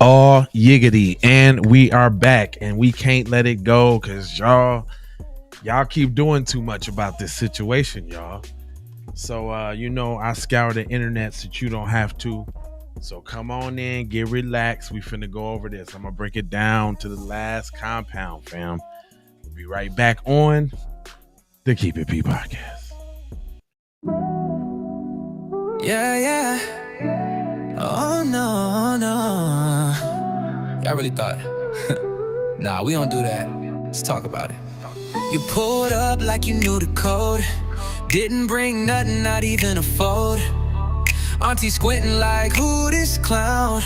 All yiggity, and we are back, and we can't let it go because y'all keep doing too much about this situation, y'all. So I scour the internet so you don't have to. So come on in, get relaxed. We finna go over this. I'm gonna break it down to the last compound, fam. We'll be right back on the Keep It P podcast. Yeah. Oh no. Y'all really thought? Nah, we don't do that. Let's talk about it. You pulled up like you knew the code. Didn't bring nothing, not even a fold. Auntie squinting like, who this clown?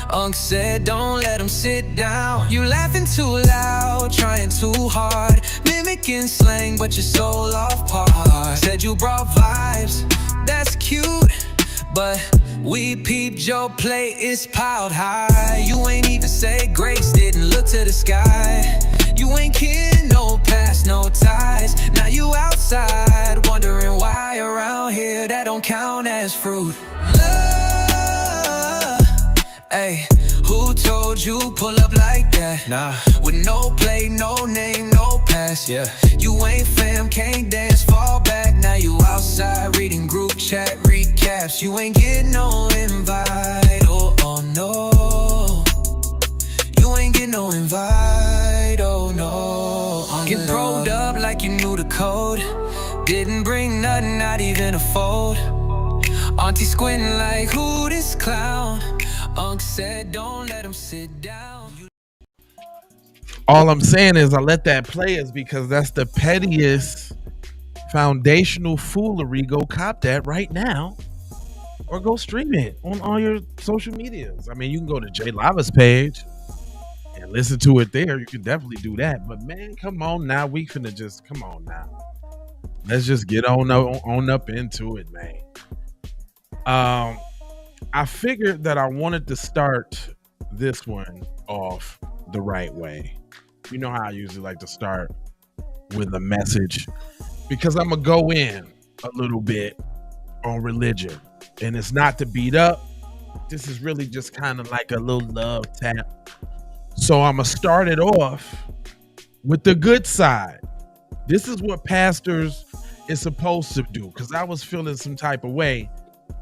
Unc said, don't let him sit down. You laughing too loud, trying too hard, mimicking slang, but you're so off par. Said you brought vibes, that's cute, but we peeped your plate, it's piled high. You ain't even say grace, didn't look to the sky. You ain't kidding, no past, no ties. Now you outside, wondering why around here that don't count as fruit. Love, ayy, who told you pull up like that? Nah, with no play, no name, no pass. Yeah, you ain't fam, can't dance, fall back. Now you outside reading group chat recaps. You ain't getting no invite, oh no. You ain't get no invite, oh no. Get probed up like you knew the code. Didn't bring nothing, not even a fold. Auntie squinting like, who this clown? Unc said, don't let him sit down. All I'm saying is I let that play is because that's the pettiest foundational foolery. Go cop that right now. Or go stream it on all your social medias. I mean, you can go to Jay Lava's page and listen to it there. You can definitely do that. But man, come on now. We finna just come on now. Let's just get on up into it, man. I figured that I wanted to start this one off the right way. You know how I usually like to start with a message because I'm gonna go in a little bit on religion, and it's not to beat up. This is really just kind of like a little love tap. So I'm gonna start it off with the good side. This is what pastors is supposed to do, because I was feeling some type of way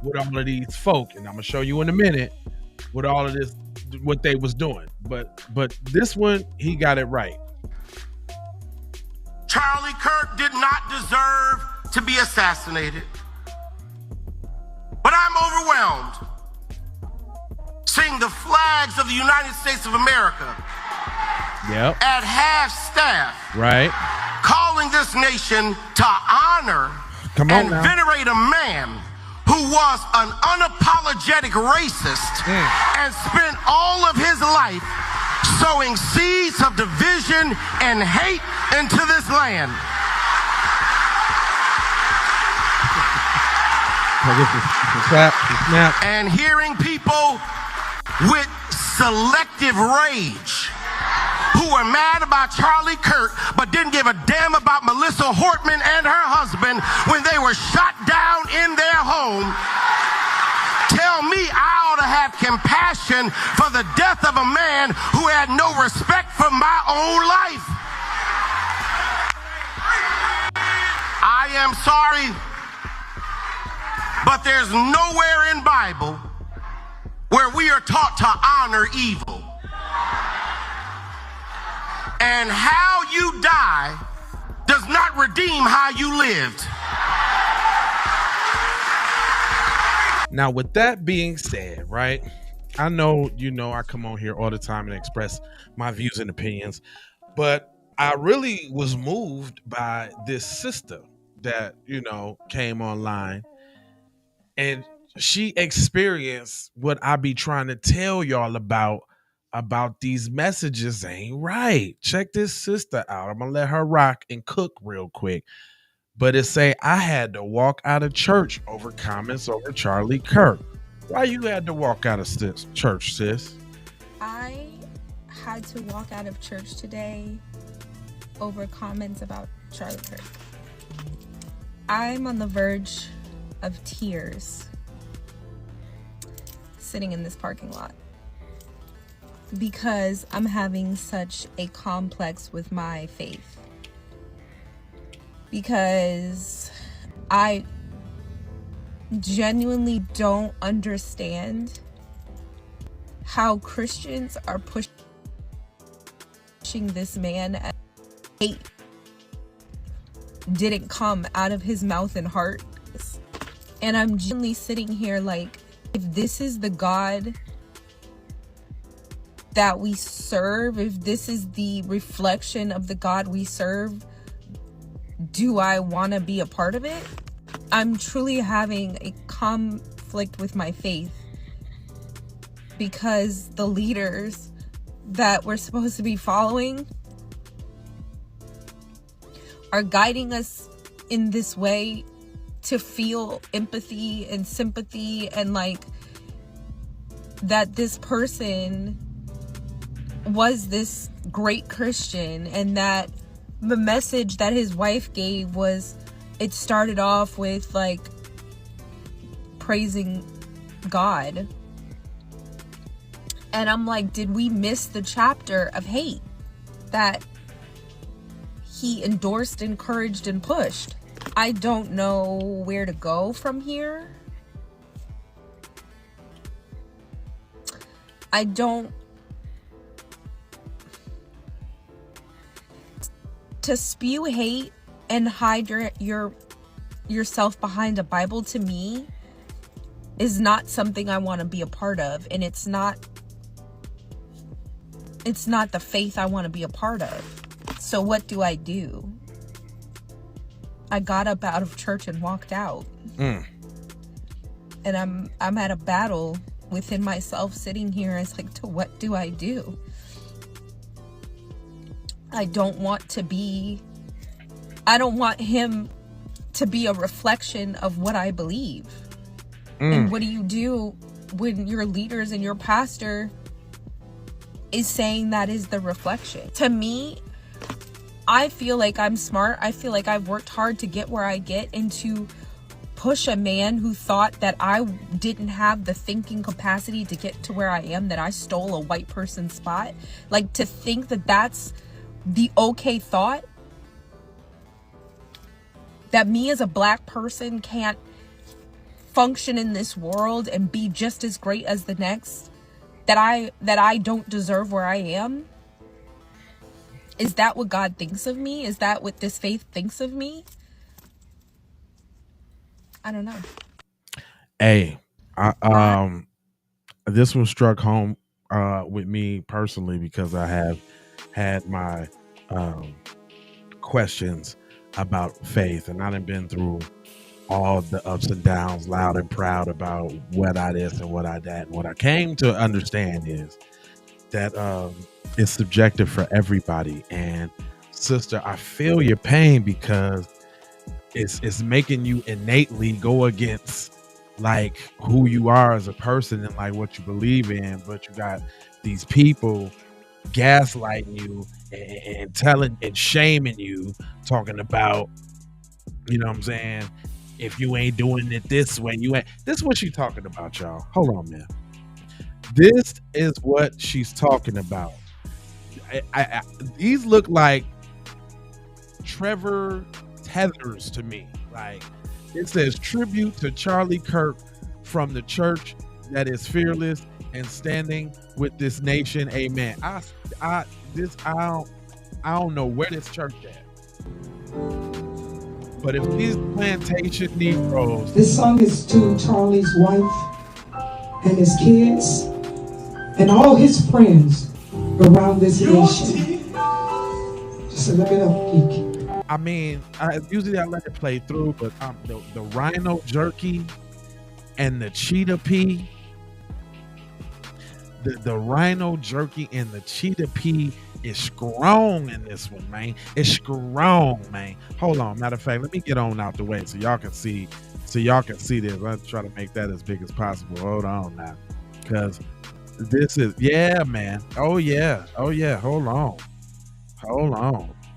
with all of these folk, and I'm gonna show you in a minute with all of this what they was doing. But this one, he got it right. Charlie Kirk did not deserve to be assassinated. But I'm overwhelmed seeing the flags of the United States of America at half staff, right, calling this nation to honor and venerate a man who was an unapologetic racist and spent all of his life sowing seeds of division and hate into this land. And hearing people with selective rage who were mad about Charlie Kirk but didn't give a damn about Melissa Hortman and her husband when they were shot down in their home, tell me I ought to have compassion for the death of a man who had no respect for my own life. I am sorry, but there's nowhere in Bible where we are taught to honor evil. And how you die does not redeem how you lived. Now, with that being said, right, I know, I come on here all the time and express my views and opinions, but I really was moved by this sister that, came online, and she experienced what I be trying to tell y'all about these messages ain't right. Check this sister out. I'm gonna let her rock and cook real quick. But it say, I had to walk out of church over comments over Charlie Kirk. Why you had to walk out of church, sis? I had to walk out of church today over comments about Charlie Kirk. I'm on the verge of tears sitting in this parking lot. because I'm having such a complex with my faith. Because I genuinely don't understand how Christians are pushing this man as hate didn't come out of his mouth and heart. And I'm genuinely sitting here like, if this is the God that we serve, if this is the reflection of the God we serve, do I want to be a part of it? I'm truly having a conflict with my faith, because the leaders that we're supposed to be following are guiding us in this way to feel empathy and sympathy, and like that this person was this great Christian, and that the message that his wife gave was, it started off with like praising God. And I'm like, did we miss the chapter of hate that he endorsed, encouraged, and pushed? I don't know where to go from here. I don't. To spew hate and hide yourself behind a Bible, to me, is not something I want to be a part of, and it's not the faith I want to be a part of. So what do? I got up out of church and walked out. And I'm at a battle within myself, sitting here. It's like, to what do? I don't want him to be a reflection of what I believe. And what do you do when your leaders and your pastor is saying that is the reflection? To me, I feel like I'm smart. I feel like I've worked hard to get where I get, and to push a man who thought that I didn't have the thinking capacity to get to where I am, that I stole a white person's spot. Like, to think that that's the okay thought, that me as a black person can't function in this world and be just as great as the next, that I don't deserve where I am. Is that what God thinks of me? Is that what this faith thinks of me? I don't know. Hey, this one struck home with me personally, because I have had my questions about faith, and I done been through all the ups and downs, loud and proud about what I this and what I that. And what I came to understand is that it's subjective for everybody. And sister, I feel your pain, because it's making you innately go against like who you are as a person and like what you believe in. But you got these people gaslighting you and telling and shaming you, talking about, you know what I'm saying, if you ain't doing it this way, you ain't. This is what she's talking about, y'all. Hold on, man. This is what she's talking about. These look like Trevor Tethers to me. Like, it says, tribute to Charlie Kirk from the church that is fearless and standing with this nation. Amen. I don't know where this church at. But if these plantation Negroes. This song is to Charlie's wife and his kids and all his friends around this nation. Just a little bit of peek. I mean, usually I let it play through, but the rhino jerky and the cheetah pea. The rhino jerky and the cheetah pea is strong in this one, man. It's strong, man. Hold on. Matter of fact, let me get on out the way so y'all can see. This. I'll try to make that as big as possible. Hold on now, because this is, yeah, man. Oh yeah. Hold on.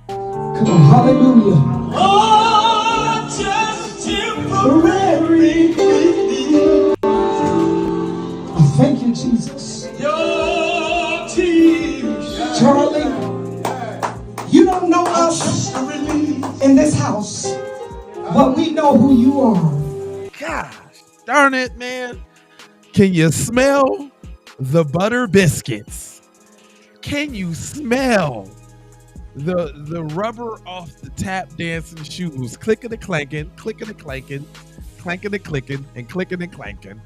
Come on, hallelujah. Oh, just temporary. Thank you, Jesus. Your tears but we know who you are. Gosh darn it, man. Can you smell the butter biscuits? Can you smell the rubber off the tap dancing shoes? Clicking and clanking, clicking and clanking, clanking and clicking, and clicking and clanking.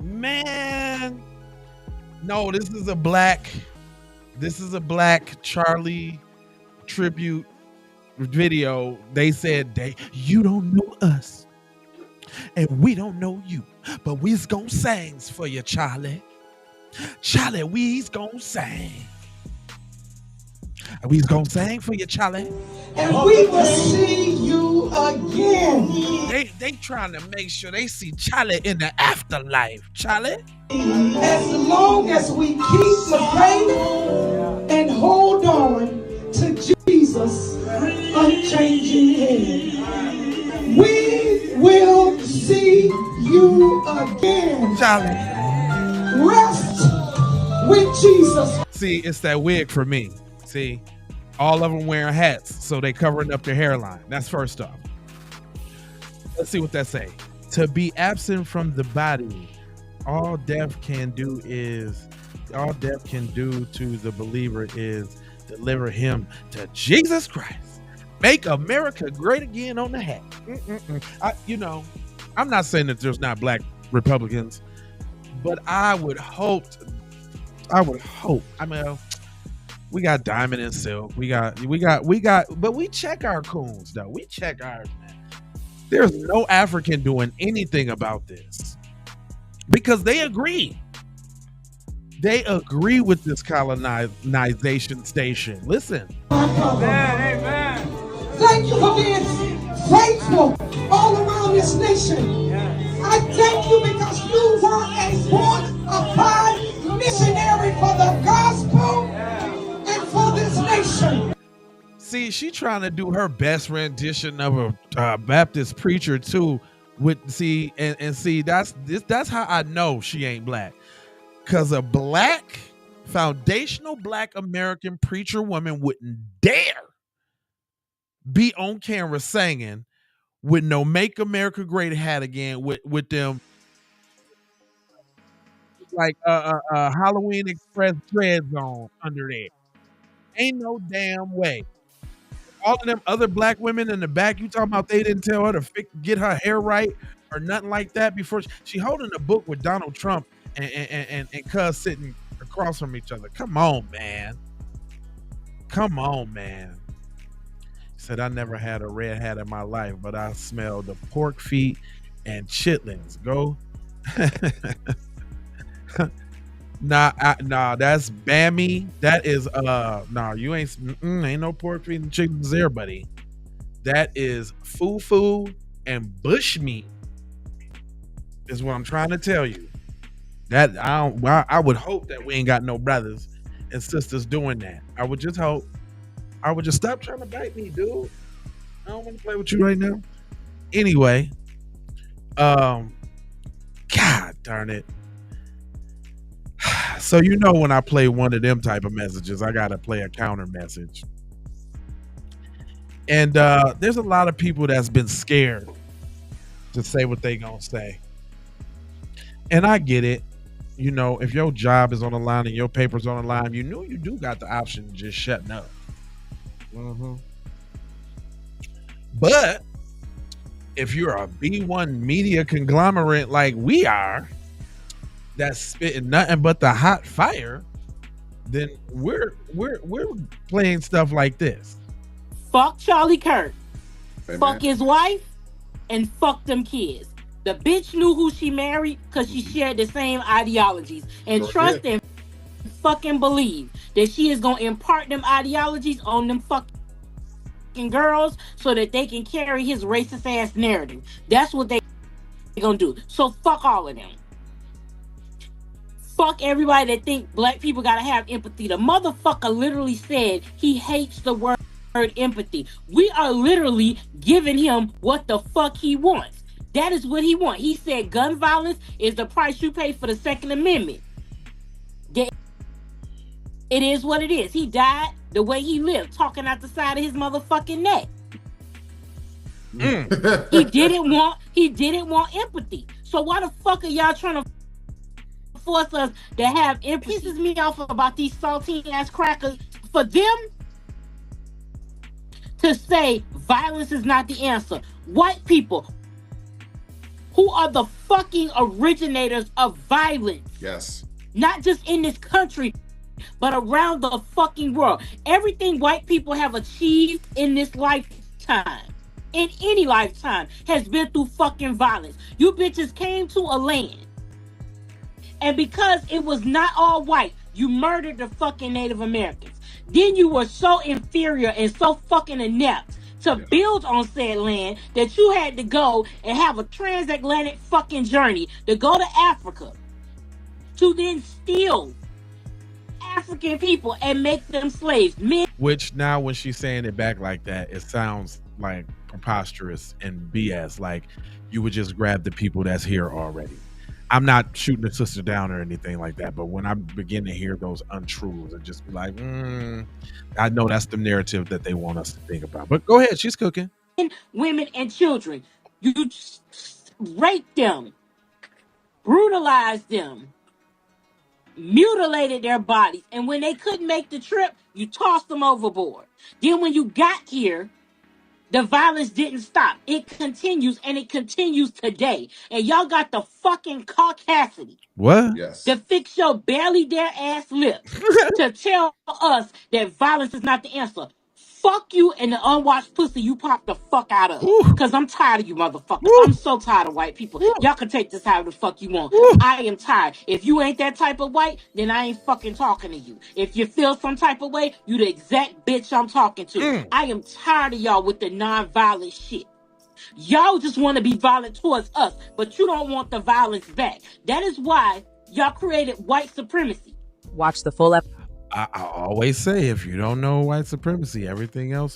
Man, no, this is a black Charlie tribute video. They said you don't know us and we don't know you, but we's gonna sing for you, Charlie. Charlie, we's gonna sing. We's gonna sing for you, Charlie. And we will see you again. They trying to make sure they see Charlie in the afterlife, Charlie. As long as we keep the faith and hold on to Jesus' unchanging hand, we will see you again. Charlie. Rest with Jesus. See, it's that wig for me. See, all of them wearing hats, so they covering up their hairline. That's first off. Let's see what that say. To be absent from the body, all death can do to the believer is deliver him to Jesus Christ. Make America great again on the hat. I'm not saying that there's not black Republicans, but I would hope. I mean, we got Diamond and Silk. We got, but we check our coons though. We check ours, man. There's no African doing anything about this because they agree. They agree with this colonization station. Listen. Amen. Thank you for being faithful all around this nation. I thank you because you were a born-again missionary for the gospel and for this nation. See, she trying to do her best rendition of a Baptist preacher too. See, that's how I know she ain't black. Cause a black, foundational black American preacher woman wouldn't dare be on camera singing with no "Make America Great" hat again with them like Halloween Express dreads on under there. Ain't no damn way. All of them other black women in the back, you talking about they didn't tell her to get her hair right or nothing like that before she holding a book with Donald Trump and Cuz sitting across from each other. Come on, man. Come on, man. He said, I never had a red hat in my life, but I smelled the pork feet and chitlins. Go. Nah, that's Bammy. That is you ain't no pork feet and chitlins there, buddy. That is fufu and bushmeat. Is what I'm trying to tell you. That I would hope that we ain't got no brothers and sisters doing that. I would just hope. I would just stop trying to bite me, dude. I don't want to play with you right now. Anyway, God darn it. So when I play one of them type of messages, I gotta play a counter message. And there's a lot of people that's been scared to say what they gonna say. And I get it. If your job is on the line and your paper's on the line, you do got the option of just shutting up. But if you're a B1 media conglomerate like we are, that's spitting nothing but the hot fire, then we're playing stuff like this. Fuck Charlie Kirk. Amen. Fuck his wife and fuck them kids. The bitch knew who she married because she shared the same ideologies. And trust and fucking believe that she is going to impart them ideologies on them fucking girls so that they can carry his racist ass narrative. That's what they going to do. So fuck all of them. Fuck everybody that think black people got to have empathy. The motherfucker literally said he hates the word empathy. We are literally giving him what the fuck he wants. That is what he wants. He said gun violence is the price you pay for the Second Amendment. It is what it is. He died the way he lived, talking out the side of his motherfucking neck. He didn't want empathy. So why the fuck are y'all trying to force us to have empathy? It pisses me off about these saltine ass crackers for them to say violence is not the answer. White people who are the fucking originators of violence. Yes. Not just in this country, but around the fucking world. Everything white people have achieved in this lifetime, in any lifetime, has been through fucking violence. You bitches came to a land, and because it was not all white, you murdered the fucking Native Americans. Then you were so inferior and so fucking inept to build on said land that you had to go and have a transatlantic fucking journey to go to Africa to then steal African people and make them slaves. Men. Which now when she's saying it back like that, it sounds like preposterous and BS. Like you would just grab the people that's here already. I'm not shooting the sister down or anything like that, but when I begin to hear those untruths, I just be like, I know that's the narrative that they want us to think about. But go ahead, she's cooking. Women and children, you raped them, brutalized them, mutilated their bodies, and when they couldn't make the trip, you tossed them overboard. Then when you got here, the violence didn't stop. It continues, and it continues today. And y'all got the fucking caucasity. What? Yes. To fix your barely there ass lips to tell us that violence is not the answer. Fuck you and the unwashed pussy you pop the fuck out of. Because I'm tired of you motherfuckers. I'm so tired of white people. Y'all can take this however the fuck you want. I am tired. If you ain't that type of white, then I ain't fucking talking to you. If you feel some type of way, you the exact bitch I'm talking to. I am tired of y'all with the non-violent shit. Y'all just want to be violent towards us, but you don't want the violence back. That is why y'all created white supremacy. Watch the full episode. I always say, if you don't know white supremacy, everything else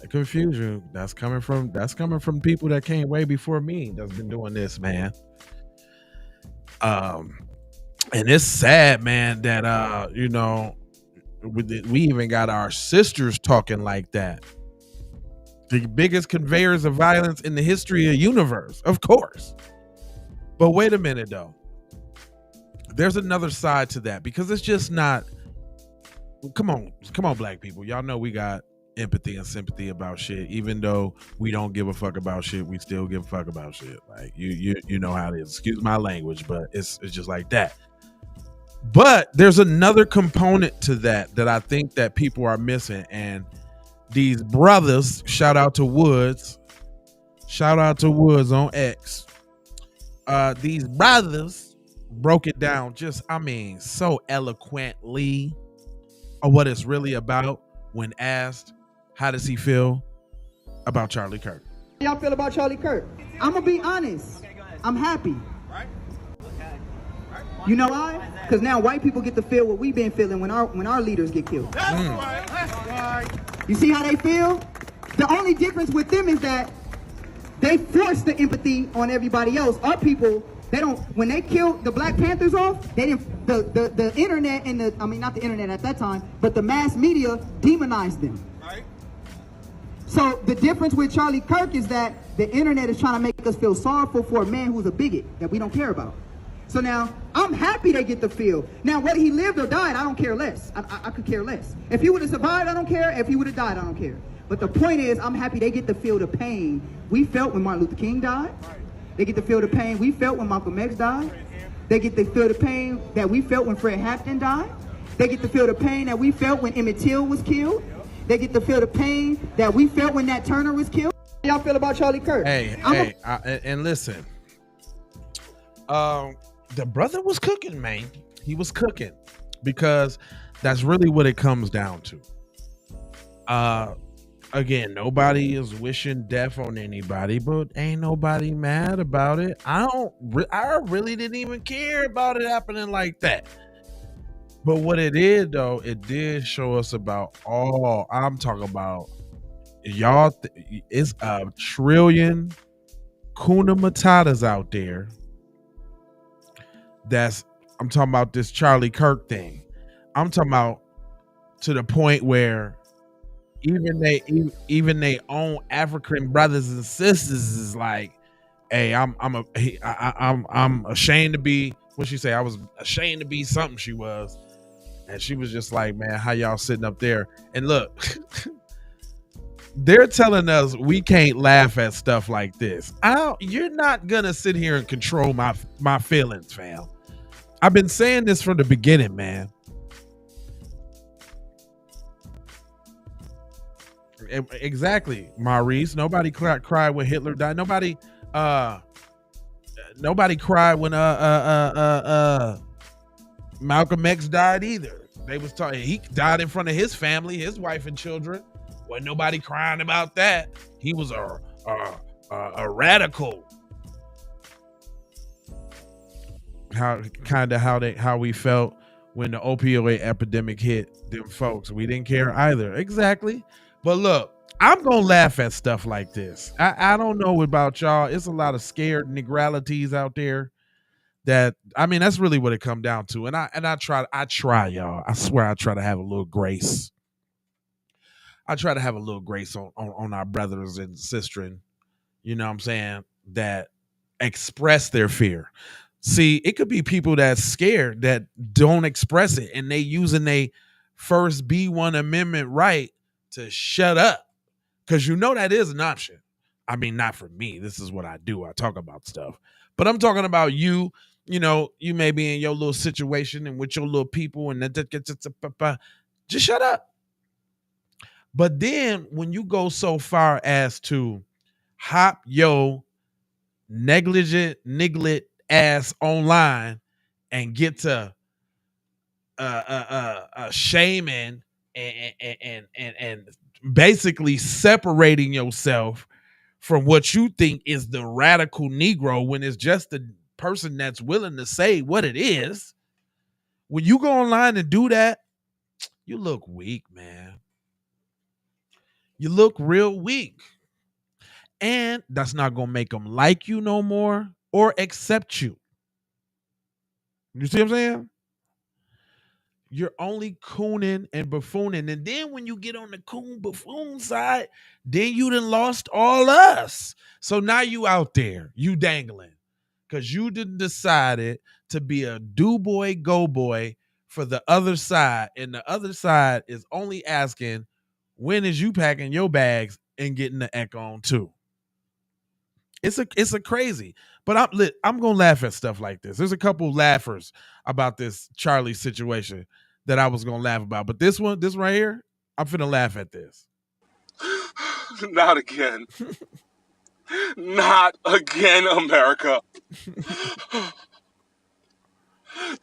confuse you. That's coming from people that came way before me that's been doing this, man. And it's sad, man, that we even got our sisters talking like that. The biggest conveyors of violence in the history of the universe, of course. But wait a minute, though. There's another side to that, because it's just not. Come on, black people. Y'all know we got empathy and sympathy about shit. Even though we don't give a fuck about shit, we still give a fuck about shit. Like you know how it is. Excuse my language, but it's just like that. But there's another component to that I think that people are missing, and these brothers, shout out to Woods on X. These brothers broke it down so eloquently of what it's really about when asked, how does he feel about Charlie Kirk? How y'all feel about Charlie Kirk? I'm gonna be honest. I'm happy. You know why? Because now white people get to feel what we've been feeling when our leaders get killed. That's right. You see how they feel? The only difference with them is that they force the empathy on everybody else. Our people, they don't. When they killed the Black Panthers off, they didn't. The internet and not the internet at that time, but the mass media demonized them. Right. So the difference with Charlie Kirk is that the internet is trying to make us feel sorrowful for a man who's a bigot that we don't care about. So now I'm happy they get the feel. Now whether he lived or died, I don't care less. I could care less. If he would have survived, I don't care. If he would have died, I don't care. But the point is, I'm happy they get to feel the pain we felt when Martin Luther King died. They get to feel the pain we felt when Malcolm X died. They get to feel the pain that we felt when Fred Hampton died. They get to feel the pain that we felt when Emmett Till was killed. They get to feel the pain that we felt when Nat Turner was killed. How y'all feel about Charlie Kirk? And listen, the brother was cooking, man. He was cooking, because that's really what it comes down to. Again, nobody is wishing death on anybody, but ain't nobody mad about it. I really didn't even care about it happening like that. But what it did, though, it did show us about I'm talking about, y'all, it's a trillion Kuna Matatas out there. I'm talking about this Charlie Kirk thing. I'm talking about to the point where even they own African brothers and sisters is like, hey, I'm ashamed to be, what she say, I was ashamed to be something she was. And she was just like, man, how y'all sitting up there? And look, they're telling us we can't laugh at stuff like this. You're not gonna sit here and control my feelings, fam. I've been saying this from the beginning, man. Exactly, Maurice. Nobody cried when Hitler died. Nobody cried when Malcolm X died either. They was talking. He died in front of his family, his wife and children. Wasn't nobody crying about that. He was a radical. How we felt when the opioid epidemic hit them folks. We didn't care either. Exactly. But look, I'm gonna laugh at stuff like this. I don't know about y'all. It's a lot of scared negralities out there. That's really what it come down to. And I try, y'all. I swear I try to have a little grace. I try to have a little grace on our brothers and sisters, you know what I'm saying, that express their fear. See, it could be people that's scared that don't express it, and they using their first B1 Amendment right to shut up. Because that is an option. Not for me. This is what I do. I talk about stuff. But I'm talking about you. You may be in your little situation and with your little people, and just shut up. But then when you go so far as to hop your negligent ass online and get to shaming and basically separating yourself from what you think is the radical Negro, when it's just the person that's willing to say what it is. When you go online and do that, you look weak, man. You look real weak. And that's not going to make them like you no more or accept you. You see what I'm saying? You're only cooning and buffooning. And then when you get on the coon buffoon side, then you done lost all us. So now you out there, you dangling. Because you done decided to be a do boy, go boy for the other side. And the other side is only asking, when is you packing your bags and getting the echo on too? It's a crazy, but I'm gonna laugh at stuff like this. There's a couple laughers about this Charlie situation that I was gonna laugh about, but this right here, I'm finna laugh at this. Not again. Not again, America.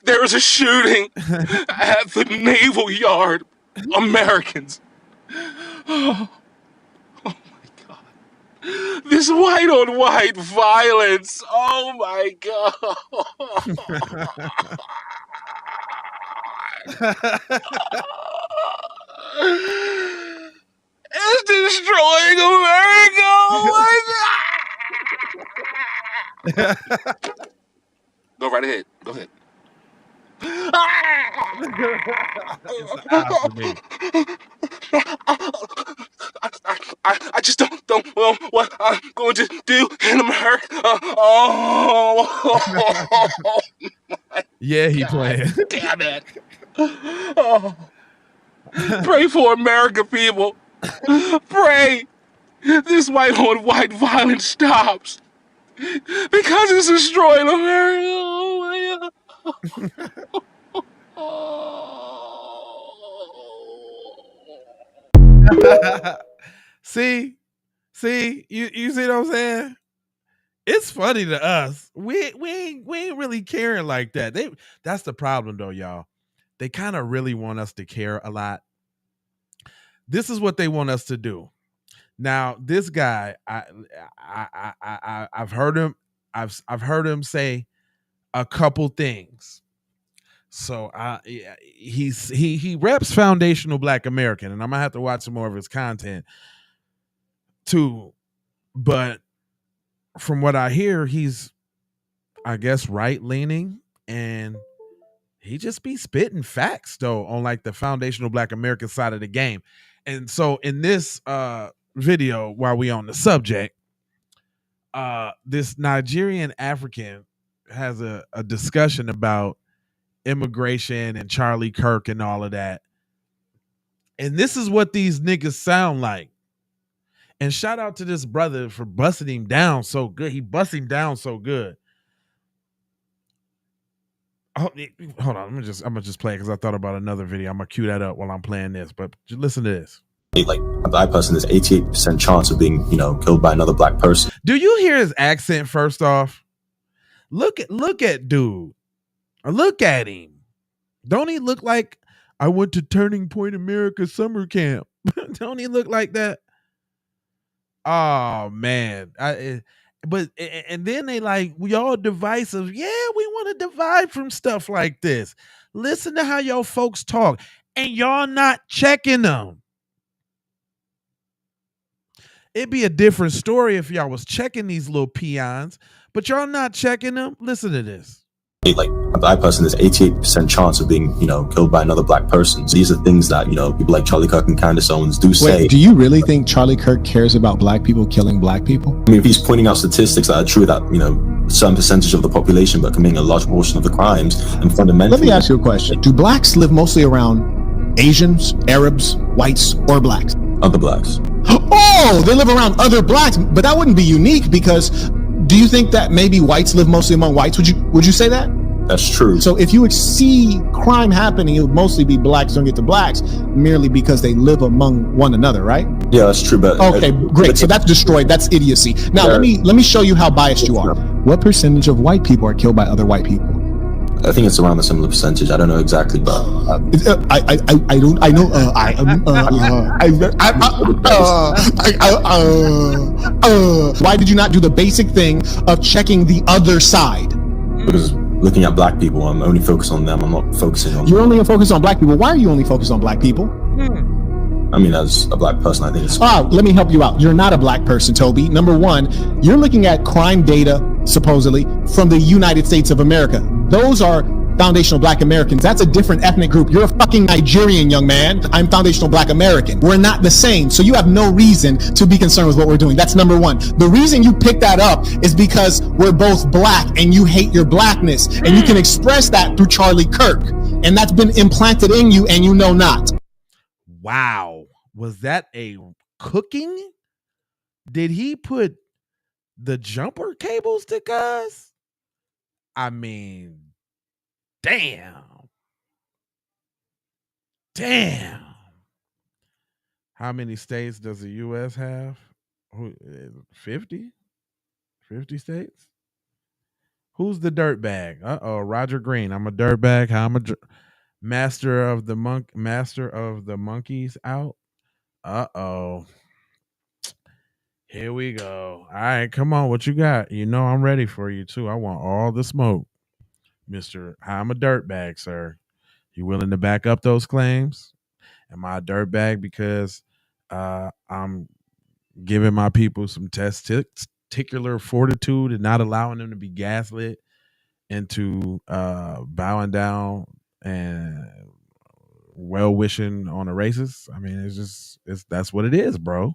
There was a shooting at the Naval Yard. Americans. Oh my God. This white on white violence. Oh my God. It's destroying America. Oh my God. Go right ahead. Go ahead. I just don't know what I'm going to do in America. Yeah, he playing. Damn it. Oh. Pray for America, people. Pray this white on white violence stops. Because it's destroying America. Oh my God. See, you see what I'm saying? It's funny to us. We ain't really caring like that. That's the problem though, y'all. They kind of really want us to care a lot. This is what they want us to do. Now, this guy, I've heard him. I've heard him say a couple things. So he reps foundational Black American, and I'm gonna have to watch some more of his content too. But from what I hear, he's, I guess, right leaning, and he just be spitting facts though on like the foundational Black American side of the game. And so in this video, while we on the subject, this Nigerian African has a discussion about immigration and Charlie Kirk and all of that. And this is what these niggas sound like. And shout out to this brother for busting him down so good. He busted him down so good. Oh, hold on, I'm gonna just play it because I thought about another video. I'm gonna cue that up while I'm playing this, but just listen to this. Like a black person, there's 88% chance of being, killed by another black person. Do you hear his accent? First off, look at dude. Look at him. Don't he look like I went to Turning Point America summer camp? Don't he look like that? Oh man, and then they like, we all divisive. Yeah, we want to divide from stuff like this. Listen to how y'all folks talk, and y'all not checking them. It'd be a different story if y'all was checking these little peons, but y'all not checking them. Listen to this. Like a black person, there's 88% chance of being, killed by another black person. So these are things that, people like Charlie Kirk and Candace Owens do say. Wait, do you really think Charlie Kirk cares about black people killing black people? I mean, if he's pointing out statistics that are true that, a certain percentage of the population but committing a large portion of the crimes, and fundamentally... Let me ask you a question. Do blacks live mostly around Asians, Arabs, whites, or blacks? Other blacks. Oh, they live around other blacks, but that wouldn't be unique because do you think that maybe whites live mostly among whites? Would you say that? That's true. So if you would see crime happening, it would mostly be blacks don't get to blacks merely because they live among one another, right? Yeah, that's true. But okay, great. So that's destroyed. That's idiocy. Now let me show you how biased you are. What percentage of white people are killed by other white people? I think it's around a similar percentage. I don't know exactly, but why did you not do the basic thing of checking the other side? Because looking at black people, I'm only focused on them. I'm not focusing on... You're only focused on black people. Why are you only focused on black people? I mean, as a black person, I think it's... Let me help you out. You're not a black person, Toby. Number one, you're looking at crime data, supposedly, from the United States of America. Those are foundational black Americans. That's a different ethnic group. You're a fucking Nigerian, young man. I'm foundational black American. We're not the same. So you have no reason to be concerned with what we're doing. That's number one. The reason you picked that up is because we're both black and you hate your blackness. And you can express that through Charlie Kirk. And that's been implanted in you and you know not. Wow. Was that a cooking? Did he put the jumper cables to Cuz? I mean, damn. How many states does the U.S. have? 50? 50 states? Who's the dirtbag? Roger Green. I'm a dirtbag. I'm a master of the monkeys out. Here we go. All right, come on. What you got? I'm ready for you too. I want all the smoke, Mr. I'm a dirtbag, sir. You willing to back up those claims? Am I a dirtbag because I'm giving my people some testicular fortitude and not allowing them to be gaslit into bowing down and well-wishing on a racist? I mean, that's what it is, bro.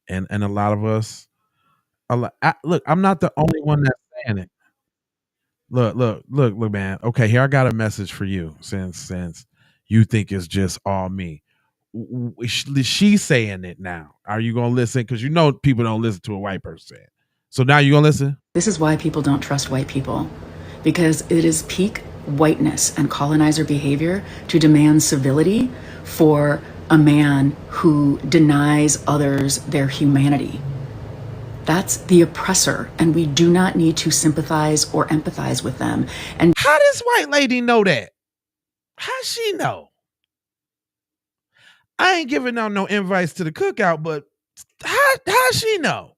And a lot of us, look, I'm not the only one that's saying it. Look, man. Okay, here I got a message for you. Since you think it's just all me, she's saying it now. Are you gonna listen? Because people don't listen to a white person say it. So now you gonna listen? This is why people don't trust white people, because it is peak whiteness and colonizer behavior to demand civility for a man who denies others their humanity. That's the oppressor, and we do not need to sympathize or empathize with them. And how does white lady know that? How she know? I ain't giving out no invites to the cookout, but how she know?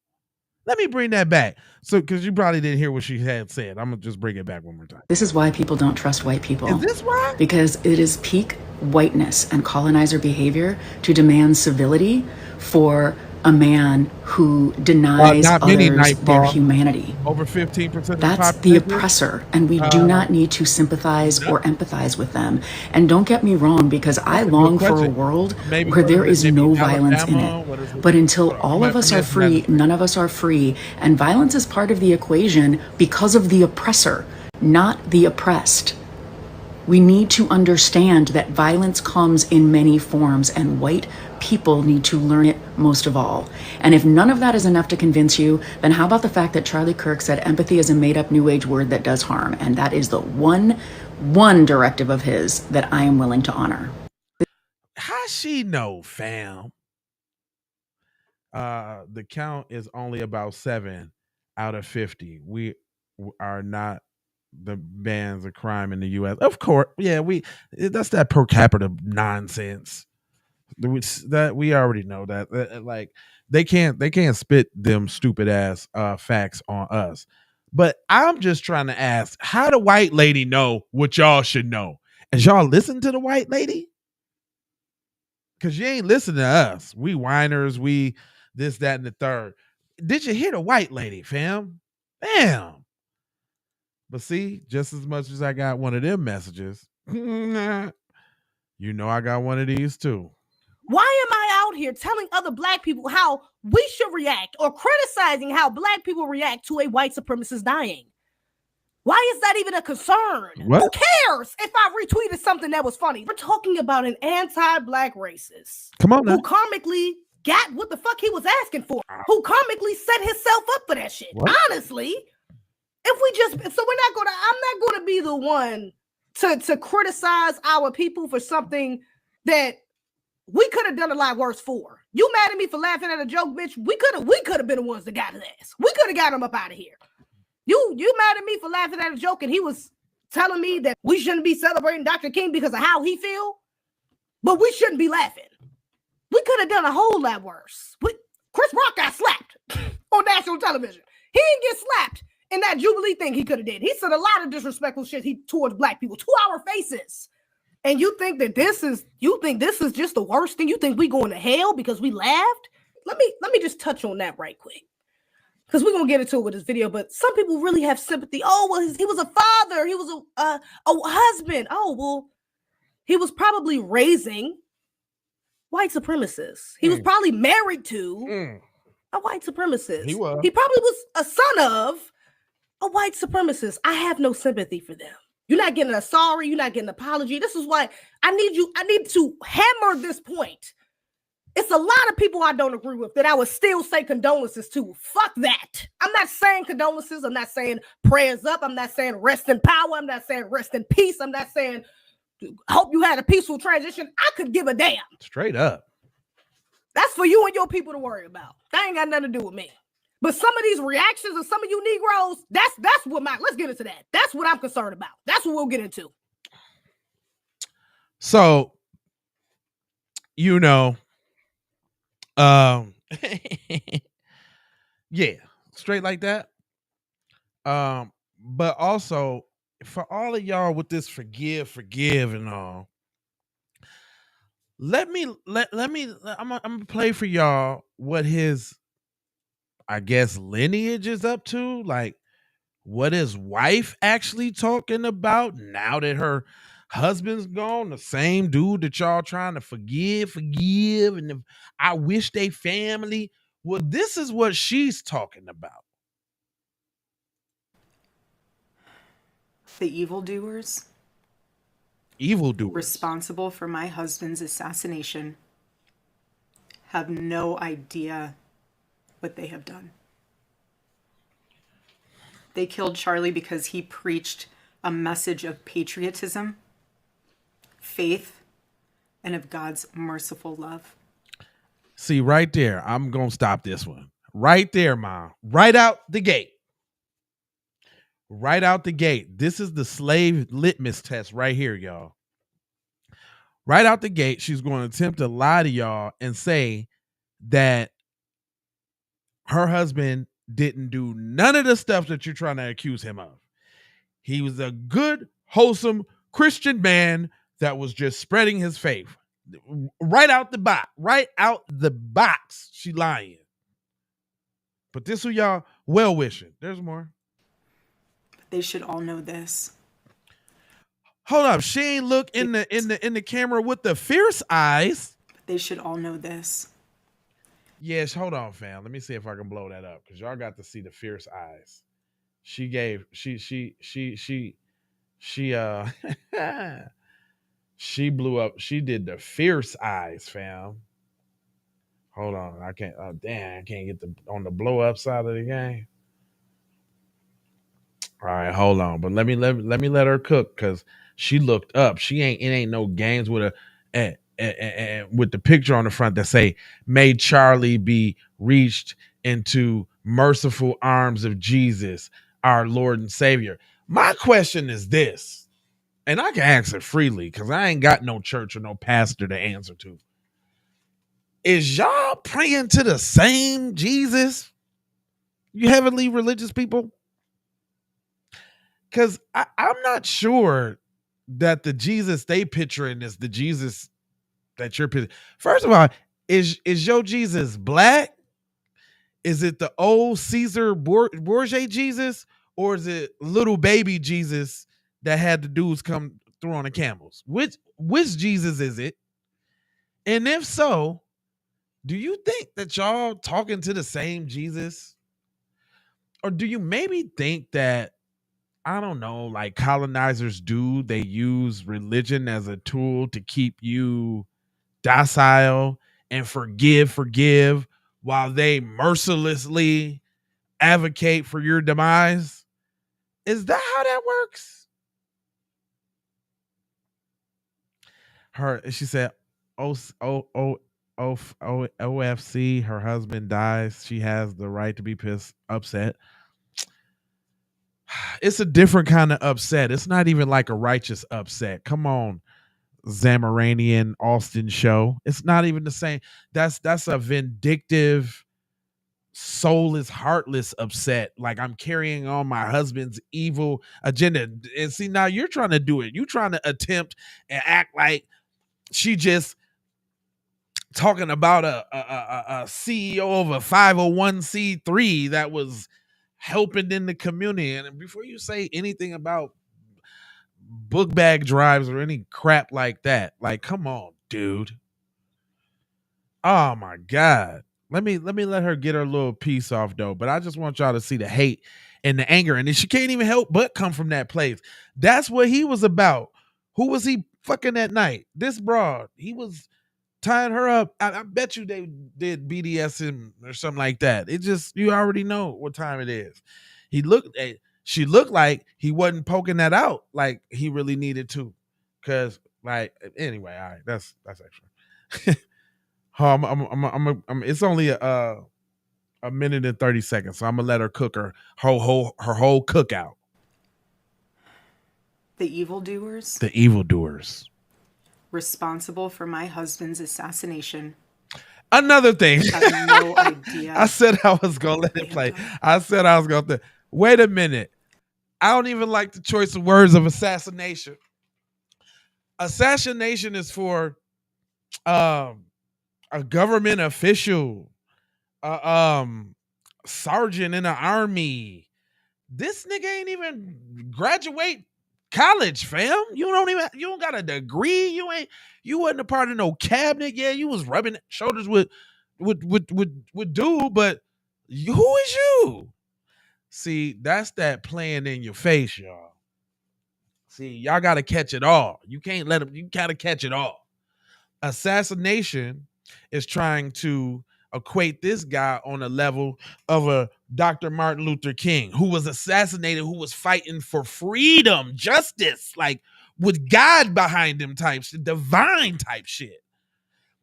Let me bring that back. So, because you probably didn't hear what she had said. I'm going to just bring it back one more time. This is why people don't trust white people. Is this why? Because it is peak whiteness and colonizer behavior to demand civility for a man who denies not many, others their Nightfall. humanity. Over 15% of That's the the population. oppressor, and we do not need to sympathize or empathize with them. And don't get me wrong, because I long for a world where there is no violence in it. But until all of us are free, none of us are free. And violence is part of the equation because of the oppressor, not the oppressed. We need to understand that violence comes in many forms, and white people need to learn it most of all. And if none of that is enough to convince you, then how about the fact that Charlie Kirk said empathy is a made-up new age word that does harm, and that is the one directive of his that I am willing to honor. How she know, fam? The count is only about 7 out of 50. We are not the bands of crime in the U.S. Of course, yeah, that's that per capita nonsense. That we already know that. Like they can't spit them stupid ass facts on us. But I'm just trying to ask, how the white lady know what y'all should know? As y'all listen to the white lady? Because you ain't listening to us. We whiners, we this, that, and the third. Did you hear the white lady, fam? Damn. But see, just as much as I got one of them messages, you know I got one of these too. Why am I out here telling other black people how we should react, or criticizing how black people react to a white supremacist dying? Why is that even a concern? What? Who cares if I retweeted something that was funny? We're talking about an anti-black racist. Come on now. Who karmically got what the fuck he was asking for. Who karmically set himself up for that shit. What? Honestly, if we just, so I'm not gonna be the one to criticize our people for something that we could have done a lot worse for. You mad at me for laughing at a joke, bitch? We could have been the ones that got his ass. We could have got him up out of here. You mad at me for laughing at a joke, and he was telling me that we shouldn't be celebrating Dr. King because of how he feel, but we shouldn't be laughing. We could have done a whole lot worse. Chris Rock got slapped on national television. He didn't get slapped in that Jubilee thing he could have did. He said a lot of disrespectful shit towards black people to our faces. And you think this is just the worst thing? You think we going to hell because we laughed? Let me just touch on that right quick, because we're gonna get into it with this video. But some people really have sympathy. Oh, well, he was a father. He was a husband. Oh, well, he was probably raising white supremacists. He was probably married to a white supremacist. He probably was a son of a white supremacist. I have no sympathy for them. You're not getting a sorry. You're not getting an apology. This is why I need to hammer this point. It's a lot of people I don't agree with that I would still say condolences to. Fuck that. I'm not saying condolences. I'm not saying prayers up. I'm not saying rest in power. I'm not saying rest in peace. I'm not saying hope you had a peaceful transition. I could give a damn. Straight up. That's for you and your people to worry about. That ain't got nothing to do with me. But some of these reactions of some of you Negroes, that's what let's get into that. That's what I'm concerned about. That's what we'll get into. So, yeah, straight like that. But also for all of y'all with this forgive and all, I'm gonna play for y'all what his, I guess, lineage is up to, like what his wife actually talking about now that her husband's gone, the same dude that y'all trying to forgive, and I wish they family. Well, this is what she's talking about. The evildoers responsible for my husband's assassination have no idea what they have done. They killed Charlie because he preached a message of patriotism, faith, and of God's merciful love. See, right there, I'm going to stop this one. Right there, Mom. Right out the gate. Right out the gate. This is the slave litmus test right here, y'all. Right out the gate, she's going to attempt to lie to y'all and say that her husband didn't do none of the stuff that you're trying to accuse him of. He was a good, wholesome Christian man that was just spreading his faith. Right out the box, she lying. But this who y'all well wishing. There's more. They should all know this. Hold up. She ain't look in the camera with the fierce eyes. They should all know this. Yes, hold on, fam. Let me see if I can blow that up because y'all got to see the fierce eyes. She gave she she blew up. She did the fierce eyes, fam. Hold on. I can't I can't get on the blow up side of the game. All right, hold on. But let me let her cook because she looked up. It ain't no games with a with the picture on the front that say, "May Charlie be reached into merciful arms of Jesus, our Lord and Savior." My question is this, and I can answer freely because I ain't got no church or no pastor to answer to. Is y'all praying to the same Jesus? You heavenly religious people? Because I'm not sure that the Jesus they picturing is the Jesus that you're picturing. First of all, is your Jesus black? Is it the old Caesar Borgia Jesus? Or is it little baby Jesus that had the dudes come through on the camels? Which Jesus is it? And if so, do you think that y'all talking to the same Jesus? Or do you maybe think that, I don't know, like colonizers do, they use religion as a tool to keep you docile and forgive while they mercilessly advocate for your demise? Is that how that works? She said, OFC, her husband dies. She has the right to be upset. It's a different kind of upset. It's not even like a righteous upset. Come on, Zamaranian Austin show. It's not even the same. That's a vindictive, soulless, heartless upset. Like I'm carrying on my husband's evil agenda. And see, now you're trying to do it. You're trying to attempt and act like she just talking about a CEO of a 501c3 that was helping in the community. And before you say anything about book bag drives or any crap like that, like, come on, dude. Oh my God. Let me let her get her little piece off though. But I just want y'all to see the hate and the anger. And she can't even help but come from that place. That's what he was about. Who was he fucking that night? This broad. He was tying her up. I bet you they did BDSM or something like that. It just, you already know what time it is. She looked like he wasn't poking that out like he really needed to. Cause like, anyway, all right, that's extra. It's only a minute and 30 seconds, so I'm gonna let her cook her whole cookout. The evildoers. The evildoers. Responsible for my husband's assassination. Another thing. I have no idea. I said I was gonna let it play. I said I was gonna. Wait a minute. I don't even like the choice of words of assassination. Assassination is for a government official, sergeant in the army. This nigga ain't even graduate college, fam. You don't got a degree. You wasn't a part of no cabinet. Yeah, you was rubbing shoulders with dude, but who is you? See, that's that playing in your face, y'all. See, y'all got to catch it all. You can't let them, you got to catch it all. Assassination is trying to equate this guy on a level of a Dr. Martin Luther King, who was assassinated, who was fighting for freedom, justice, like with God behind him type shit, divine type shit.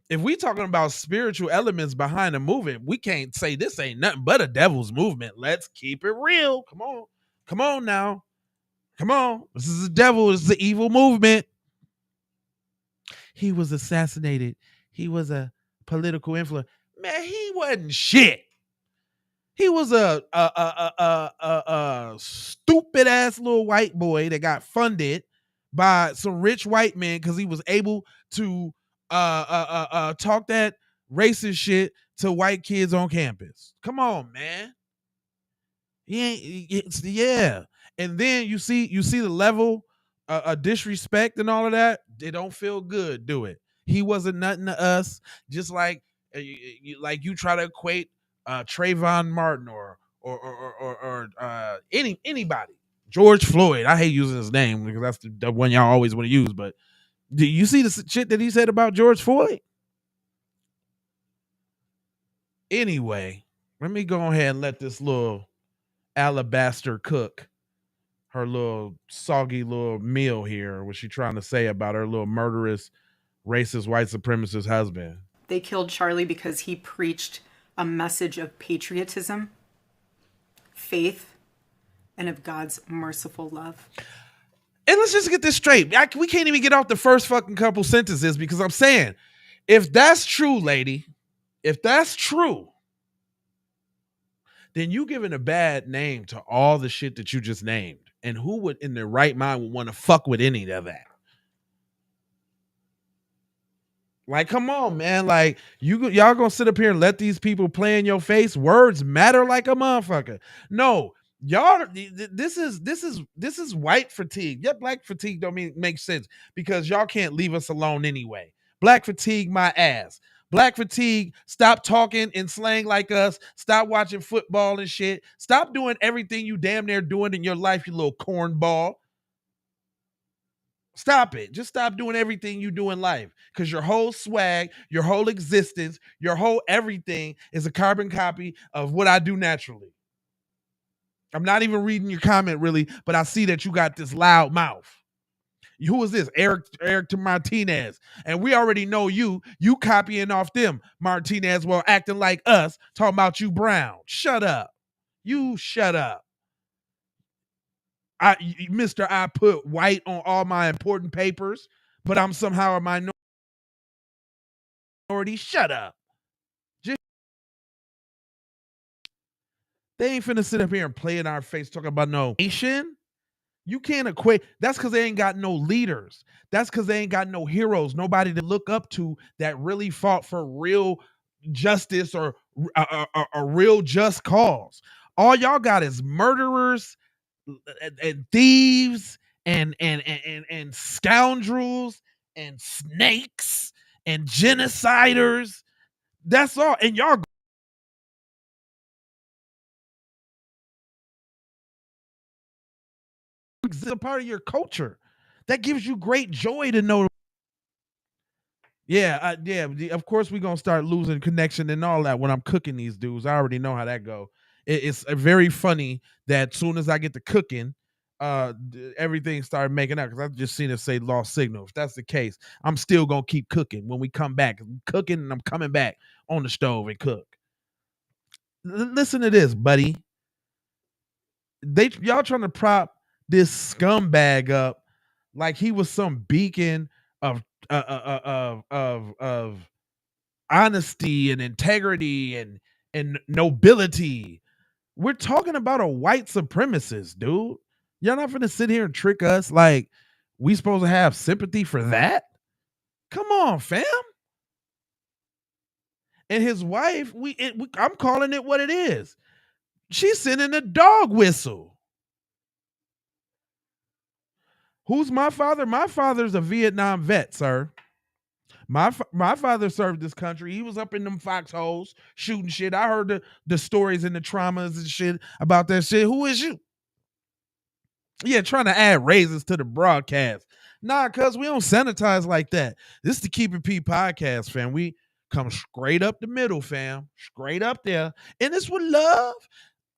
If we talking about spiritual elements behind a movement, we can't say this ain't nothing but a devil's movement. Let's keep it real. Come on now. Come on. This is the devil. This is the evil movement. He was assassinated. He was a political influence. Man, he wasn't shit. He was a stupid ass little white boy that got funded by some rich white men because he was able to talk that racist shit to white kids on campus. Come on, man. He ain't. Yeah. And then you see the level of disrespect and all of that. It don't feel good, do it? He wasn't nothing to us. Just like you try to equate Trayvon Martin or anybody. George Floyd. I hate using his name because that's the one y'all always want to use. But do you see the shit that he said about George Floyd? Anyway, let me go ahead and let this little alabaster cook her little soggy little meal here. What she trying to say about her little murderous, racist, white supremacist husband? They killed Charlie because he preached a message of patriotism, faith, and of God's merciful love. And let's just get this straight. We can't even get off the first fucking couple sentences because I'm saying, if that's true, lady, if that's true, then you giving a bad name to all the shit that you just named. And who would in their right mind would want to fuck with any of that? Like, come on, man. Like, y'all gonna sit up here and let these people play in your face? Words matter like a motherfucker. No, y'all, this is white fatigue. Yeah, black fatigue don't make sense because y'all can't leave us alone anyway. Black fatigue, my ass. Black fatigue, stop talking and slang like us. Stop watching football and shit. Stop doing everything you damn near doing in your life, you little cornball. Stop it. Just stop doing everything you do in life because your whole swag, your whole existence, your whole everything is a carbon copy of what I do naturally. I'm not even reading your comment really, but I see that you got this loud mouth. Who is this? Eric Martinez. And we already know you copying off them, Martinez, while acting like us, talking about you brown. Shut up. You shut up. Mr. I put white on all my important papers, but I'm somehow a minority. Shut up. They ain't finna sit up here and play in our face talking about no nation. You can't equate. That's because they ain't got no leaders. That's because they ain't got no heroes. Nobody to look up to that really fought for real justice or a real just cause. All y'all got is murderers and thieves and scoundrels and snakes and genociders. That's all. And y'all is a part of your culture that gives you great joy to know. Yeah, of course we're gonna start losing connection and all that when I'm cooking these dudes. I already know how that go. It's very funny that soon as I get to cooking, everything started making up because I've just seen it say lost signal. If that's the case, I'm still gonna keep cooking when we come back. I'm cooking and I'm coming back on the stove and cook. Listen to this, buddy. Y'all trying to prop this scumbag up like he was some beacon of honesty and integrity and nobility. We're talking about a white supremacist, dude. Y'all not gonna sit here and trick us like we supposed to have sympathy for that? Come on, fam. And his wife, I'm calling it what it is. She's sending a dog whistle. Who's my father? My father's a Vietnam vet, sir. My father served this country. He was up in them foxholes shooting shit. I heard the stories and the traumas and shit about that shit. Who is you? Yeah, trying to add raises to the broadcast. Nah, cuz we don't sanitize like that. This is the Keep It P podcast, fam. We come straight up the middle, fam. Straight up there. And it's with love.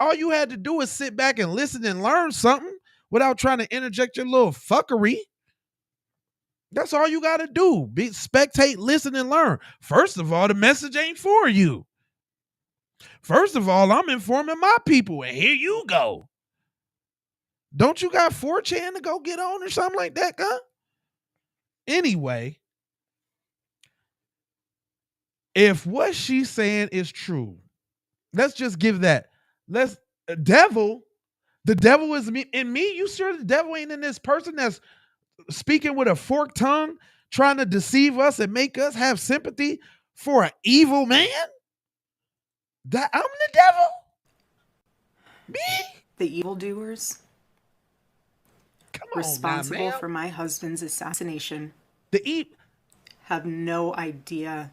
All you had to do is sit back and listen and learn something without trying to interject your little fuckery. That's all you got to do. Spectate, listen, and learn. First of all, the message ain't for you. First of all, I'm informing my people, and here you go. Don't you got 4chan to go get on or something like that, huh? Anyway, if what she's saying is true, let's just give that. The devil is in me. You sure the devil ain't in this person that's speaking with a forked tongue, trying to deceive us and make us have sympathy for an evil man? That I'm the devil? Me? the evildoers responsible for my husband's assassination have no idea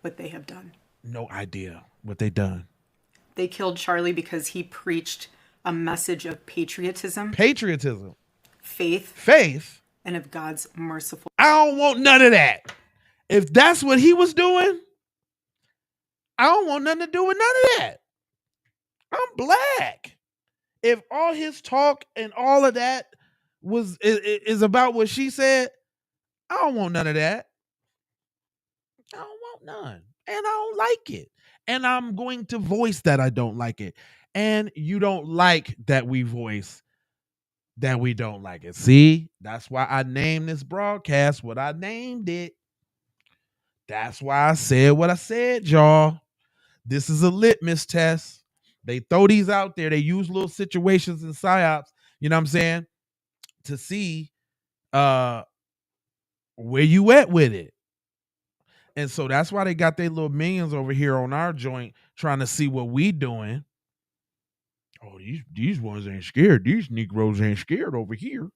what they have done. No idea what they done. They killed Charlie because he preached a message of patriotism, faith, and of God's merciful. I don't want none of that. If that's what he was doing, I don't want nothing to do with none of that. I'm black. If all his talk and all of that is about what she said, I don't want none of that. I don't want none. And I don't like it. And I'm going to voice that I don't like it. And you don't like that we voice that we don't like it. See, that's why I named this broadcast what I named it. That's why I said what I said, y'all. This is a litmus test. They throw these out there. They use little situations and psyops, you know what I'm saying, to see where you at with it. And so that's why they got their little minions over here on our joint trying to see what we doing. Oh, these ones ain't scared. These Negroes ain't scared over here.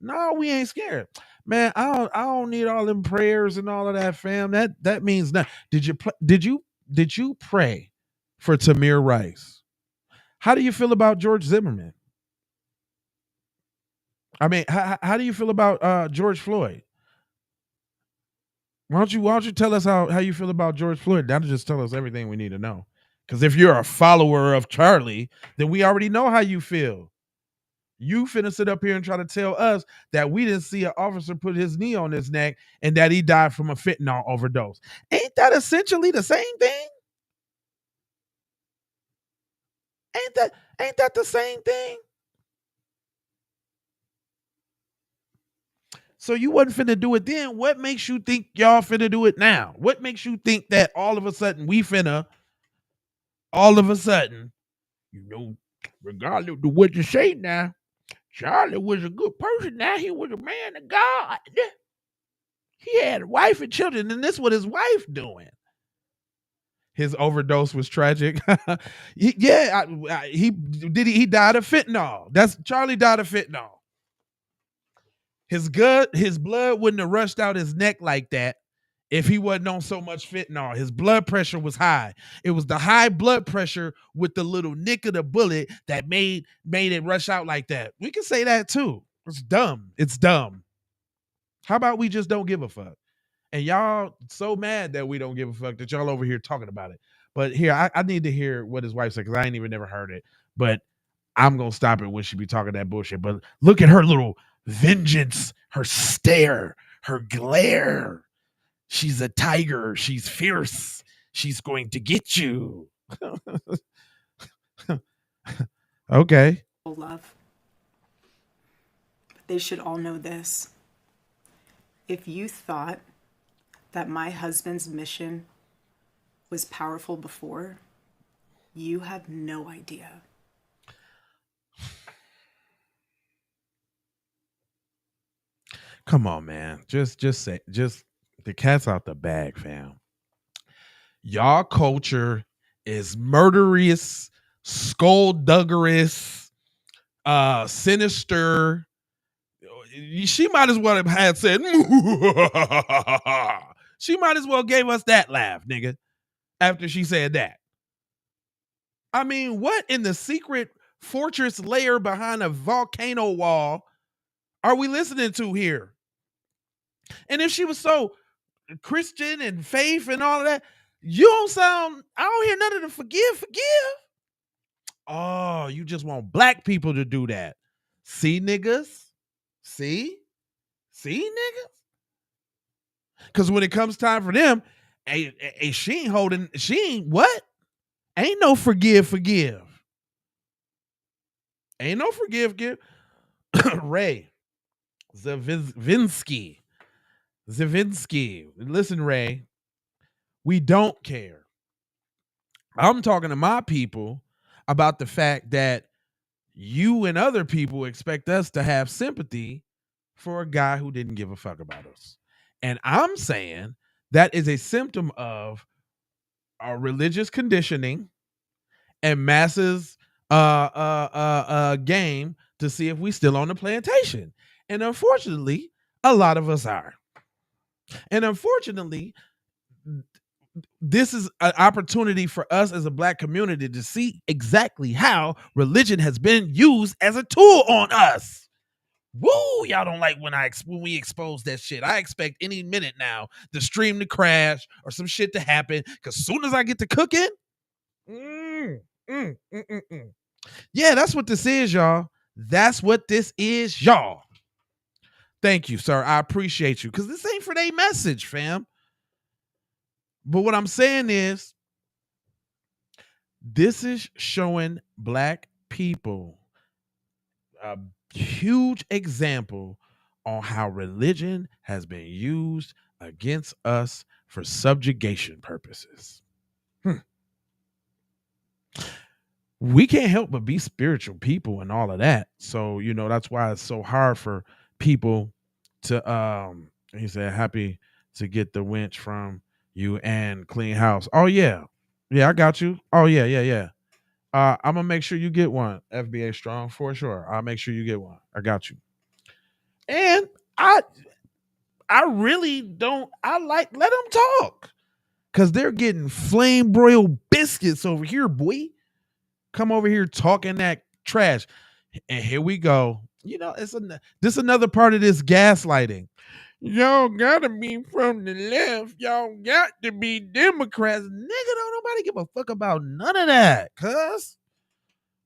No, we ain't scared. Man, I don't need all them prayers and all of that, fam. That means nothing. Did you pray for Tamir Rice? How do you feel about George Zimmerman? I mean, how do you feel about George Floyd? Why don't you tell us how you feel about George Floyd? That'll just tell us everything we need to know. Because if you're a follower of Charlie, then we already know how you feel. You finna sit up here and try to tell us that we didn't see an officer put his knee on his neck and that he died from a fentanyl overdose. Ain't that essentially the same thing? Ain't that the same thing? So you wasn't finna do it then. What makes you think y'all finna do it now? What makes you think that all of a sudden we finna, you know, regardless of what you say now, Charlie was a good person. Now he was a man of God. He had a wife and children, and this is what his wife doing. His overdose was tragic. He died of fentanyl. Charlie died of fentanyl. His blood wouldn't have rushed out his neck like that if he wasn't on so much fentanyl. His blood pressure was high. It was the high blood pressure with the little nick of the bullet that made it rush out like that. We can say that too. It's dumb. It's dumb. How about we just don't give a fuck? And y'all so mad that we don't give a fuck that y'all over here talking about it. But here, I need to hear what his wife said because I ain't even never heard it. But I'm going to stop it when she be talking that bullshit. But look at her little vengeance, her stare, her glare. She's a tiger. She's fierce. She's going to get you. Okay. Love. But they should all know this. If you thought that my husband's mission was powerful before, you have no idea. Come on, man. Just the cat's out the bag, fam. Y'all culture is murderous, skullduggerous, sinister. She might as well have had said, she might as well gave us that laugh, nigga, after she said that. I mean, what in the secret fortress lair behind a volcano wall are we listening to here? And if she was so Christian and faith and all of that, I don't hear none of the forgive. Oh, you just want black people to do that. See, niggas? See, niggas? Because when it comes time for them, she ain't what? Ain't no forgive. Ain't no forgive. Ray Zavinsky. Listen, Ray, we don't care. I'm talking to my people about the fact that you and other people expect us to have sympathy for a guy who didn't give a fuck about us. And I'm saying that is a symptom of our religious conditioning and masses game to see if we still on the plantation. And unfortunately, a lot of us are. And unfortunately, this is an opportunity for us as a Black community to see exactly how religion has been used as a tool on us. Woo! Y'all don't like when we expose that shit. I expect any minute now the stream to crash or some shit to happen. Because soon as I get to cooking, yeah, that's what this is, y'all. That's what this is, y'all. Thank you, sir. I appreciate you. Because this ain't for their message, fam. But what I'm saying is, this is showing Black people a huge example on how religion has been used against us for subjugation purposes. We can't help but be spiritual people and all of that. So, that's why it's so hard for people to, he said, happy to get the winch from you and clean house. Oh, yeah. Yeah, I got you. Oh, yeah. I'm gonna make sure you get one, FBA Strong, for sure. I'll make sure you get one. I got you. And I really don't. Let them talk, cause they're getting flame broiled biscuits over here, boy. Come over here talking that trash, and here we go. This another part of this gaslighting. Y'all gotta be from the left. Y'all got to be Democrats. Nigga, don't nobody give a fuck about none of that, cuz.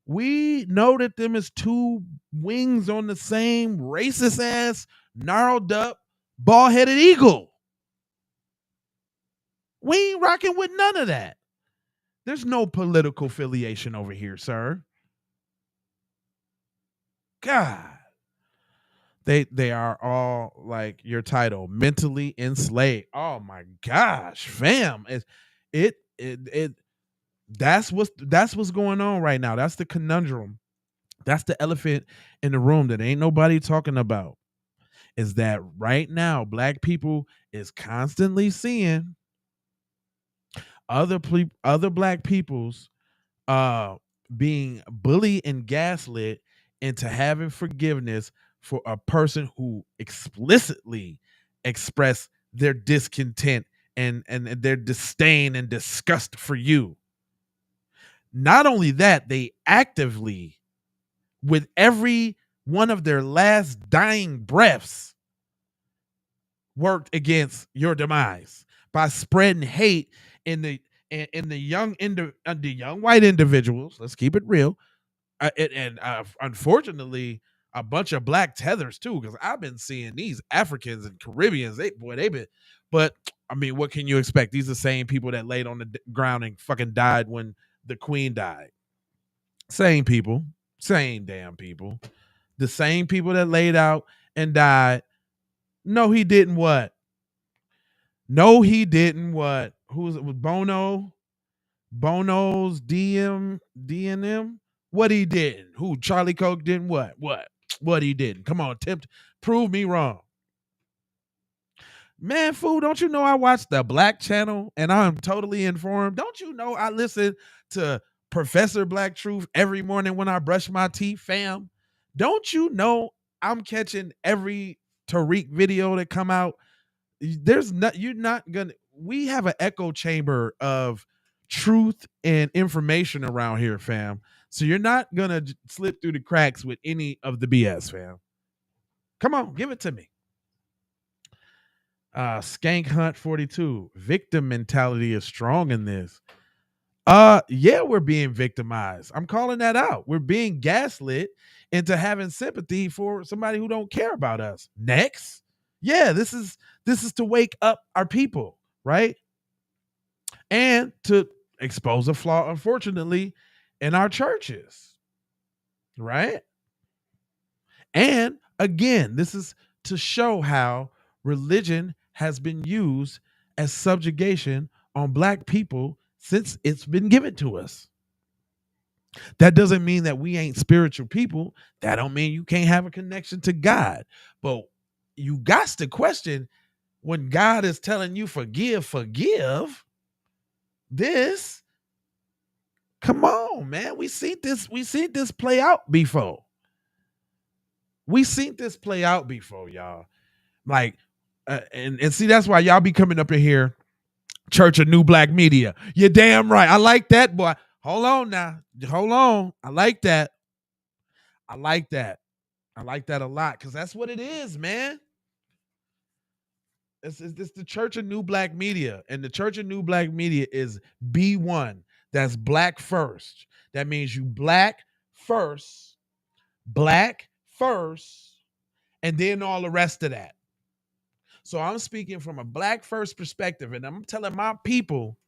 We know that them is two wings on the same racist ass, gnarled up, bald-headed eagle. We ain't rocking with none of that. There's no political affiliation over here, sir. God. They are all, like your title, mentally enslaved. Oh my gosh, fam. That's what's going on right now. That's the conundrum. That's the elephant in the room that ain't nobody talking about. Is that right now Black people is constantly seeing other Black people's being bullied and gaslit into having forgiveness for a person who explicitly expressed their discontent and their disdain and disgust for you. Not only that, they actively, with every one of their last dying breaths, worked against your demise by spreading hate in the young white individuals. Let's keep it real, and unfortunately, a bunch of Black Tethers too. Because I've been seeing these Africans and Caribbeans. They've been. But I mean, what can you expect? These are the same people that laid on the ground and fucking died when the Queen died. Same people. Same damn people. The same people that laid out and died. No, he didn't what? No, he didn't what? Who was it? Was Bono? Bono's DNM? What he didn't? Who? Charlie Coke didn't what? What he didn't? Come on, prove me wrong. Man, fool, don't you know I watch the Black channel and I'm totally informed? Don't you know I listen to Professor Black Truth every morning when I brush my teeth, fam? Don't you know I'm catching every Tariq video that come out? We have an echo chamber of truth and information around here, fam. So you're not gonna slip through the cracks with any of the BS, fam. Come on, give it to me. Skank Hunt 42. Victim mentality is strong in this. Yeah, we're being victimized. I'm calling that out. We're being gaslit into having sympathy for somebody who don't care about us. Next. Yeah, this is to wake up our people, right? And to expose a flaw, unfortunately, in our churches, right? And again, this is to show how religion has been used as subjugation on Black people since it's been given to us. That doesn't mean that we ain't spiritual people. That don't mean you can't have a connection to God. But you got to question, when God is telling you forgive, this Come on, man. We seen this play out before. Y'all. Like, and see, that's why y'all be coming up in here, Church of New Black Media. You're damn right. I like that, boy. Hold on now. Hold on. I like that. I like that a lot, because that's what it is, man. It's the Church of New Black Media, and the Church of New Black Media is B1. That's black first. That means you black first, and then all the rest of that. So I'm speaking from a black first perspective, and I'm telling my people,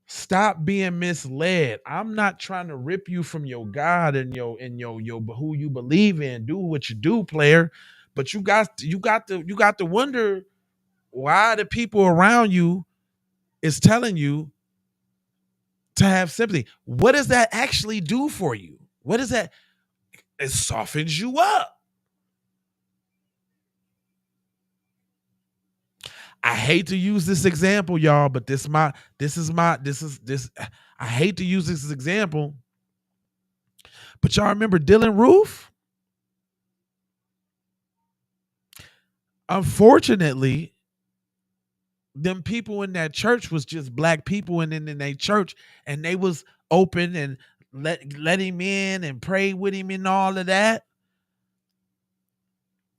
stop being misled. I'm not trying to rip you from your God and your who you believe in. Do what you do, player. But you got to wonder why the people around you is telling you to have sympathy. What does that actually do for you? What is that? It softens you up. I hate to use this example, y'all, but I hate to use this as example. But y'all remember Dylan Roof? Unfortunately, them people in that church was just black people in their church, and they was open and let him in and pray with him and all of that.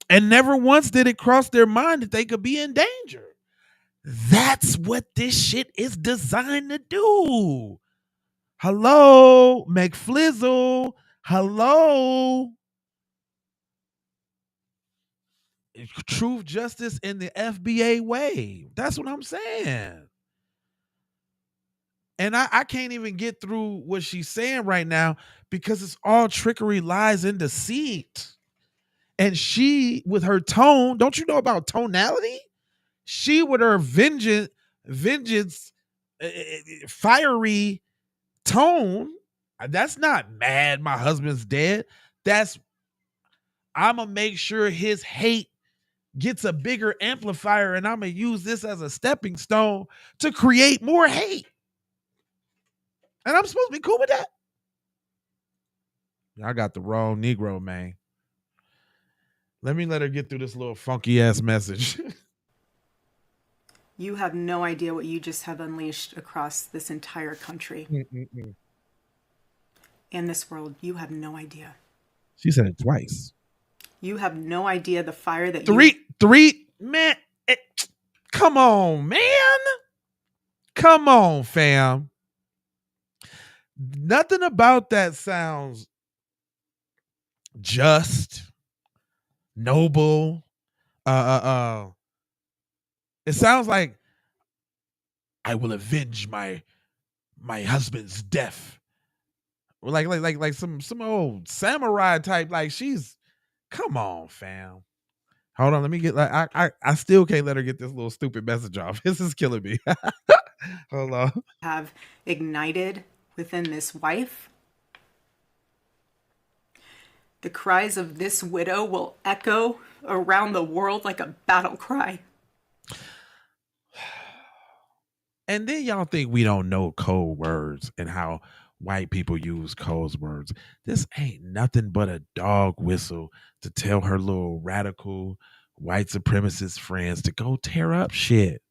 And never once did it cross their mind that they could be in danger. That's what this shit is designed to do. Hello, McFlizzle. Hello. Truth, justice, in the FBA way. That's what I'm saying. And I can't even get through what she's saying right now because it's all trickery, lies, and deceit. And she, with her tone, don't you know about tonality? She, with her vengeance, fiery tone, that's not mad my husband's dead. That's, I'm going to make sure his hate gets a bigger amplifier, and I'm going to use this as a stepping stone to create more hate. And I'm supposed to be cool with that? I got the wrong Negro, man. Let her get through this little funky ass message. You have no idea what you just have unleashed across this entire country. In this world. You have no idea. She said it twice. You have no idea the fire that three, man. Come on, man. Come on, fam. Nothing about that sounds just, noble. It sounds like I will avenge my husband's death. Like some old samurai type. Like, she's, come on, fam. Hold on, let me get, like, I still can't let her get this little stupid message off. This is killing me. Hold on. Have ignited within this wife. The cries of this widow will echo around the world like a battle cry. And then y'all think we don't know code words and how white people use code words. This ain't nothing but a dog whistle to tell her little radical white supremacist friends to go tear up shit.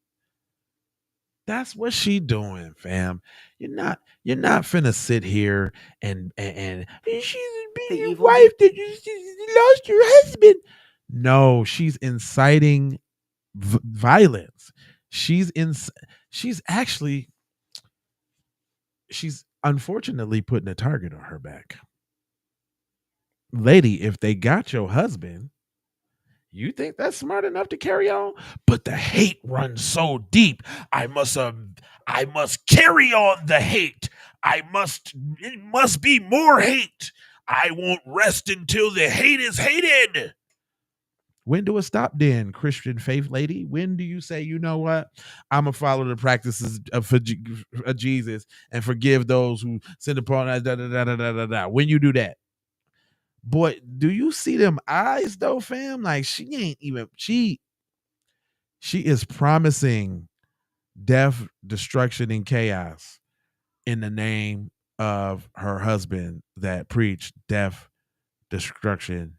That's what she doing, fam. You're not finna sit here and she's being your wife that you lost your husband. No, she's inciting violence. She's unfortunately putting a target on her back. Lady, if they got your husband, you think that's smart enough to carry on? But the hate runs so deep. I must carry on the hate. It must be more hate. I won't rest until the hate is hated. When do it stop then, Christian faith lady? When do you say, you know what? I'm going to follow the practices of Jesus and forgive those who sin upon us, When you do that? Boy, do you see them eyes though, fam? Like, she ain't even, she is promising death, destruction, and chaos in the name of her husband that preached death, destruction,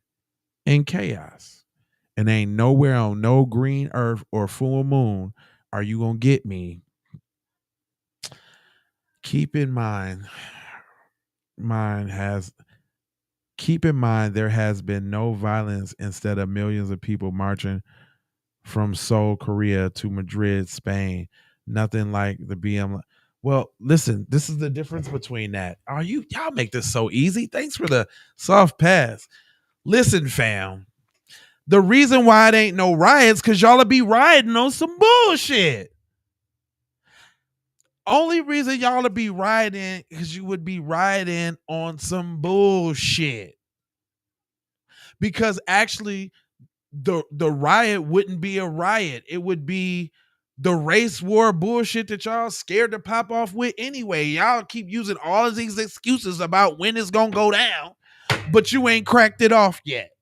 and chaos. And ain't nowhere on no green earth or full moon are you gonna get me. Keep in mind there has been no violence instead of millions of people marching from Seoul, Korea to Madrid, Spain. Nothing like the BM. Well, listen, this is the difference between that. Y'all make this so easy? Thanks for the soft pass. Listen, fam. The reason why it ain't no riots because y'all will be rioting on some bullshit. Only reason y'all will be rioting because you would be rioting on some bullshit. Because actually, the riot wouldn't be a riot. It would be the race war bullshit that y'all scared to pop off with anyway. Y'all keep using all of these excuses about when it's gonna go down, but you ain't cracked it off yet.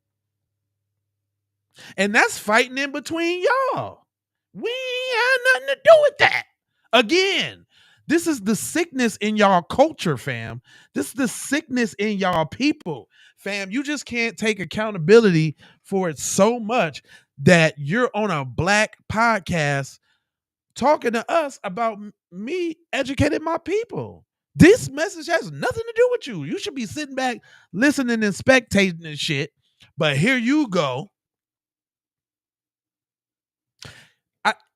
And that's fighting in between y'all. We ain't had nothing to do with that. Again, this is the sickness in y'all culture, fam. This is the sickness in y'all people, fam. You just can't take accountability for it so much that you're on a black podcast talking to us about me educating my people. This message has nothing to do with you. You should be sitting back, listening and spectating and shit. But here you go.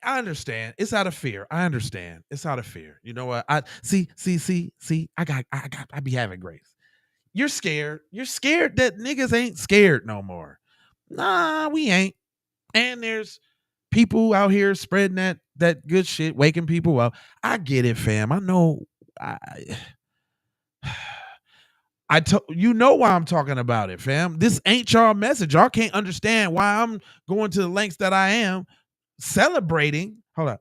I understand. It's out of fear. I understand. It's out of fear. You know what? I see. I be having grace. You're scared. You're scared that niggas ain't scared no more. Nah, we ain't. And there's people out here spreading that good shit, waking people up. I get it, fam. I know. You know why I'm talking about it, fam. This ain't y'all message. Y'all can't understand why I'm going to the lengths that I am celebrating. Hold on.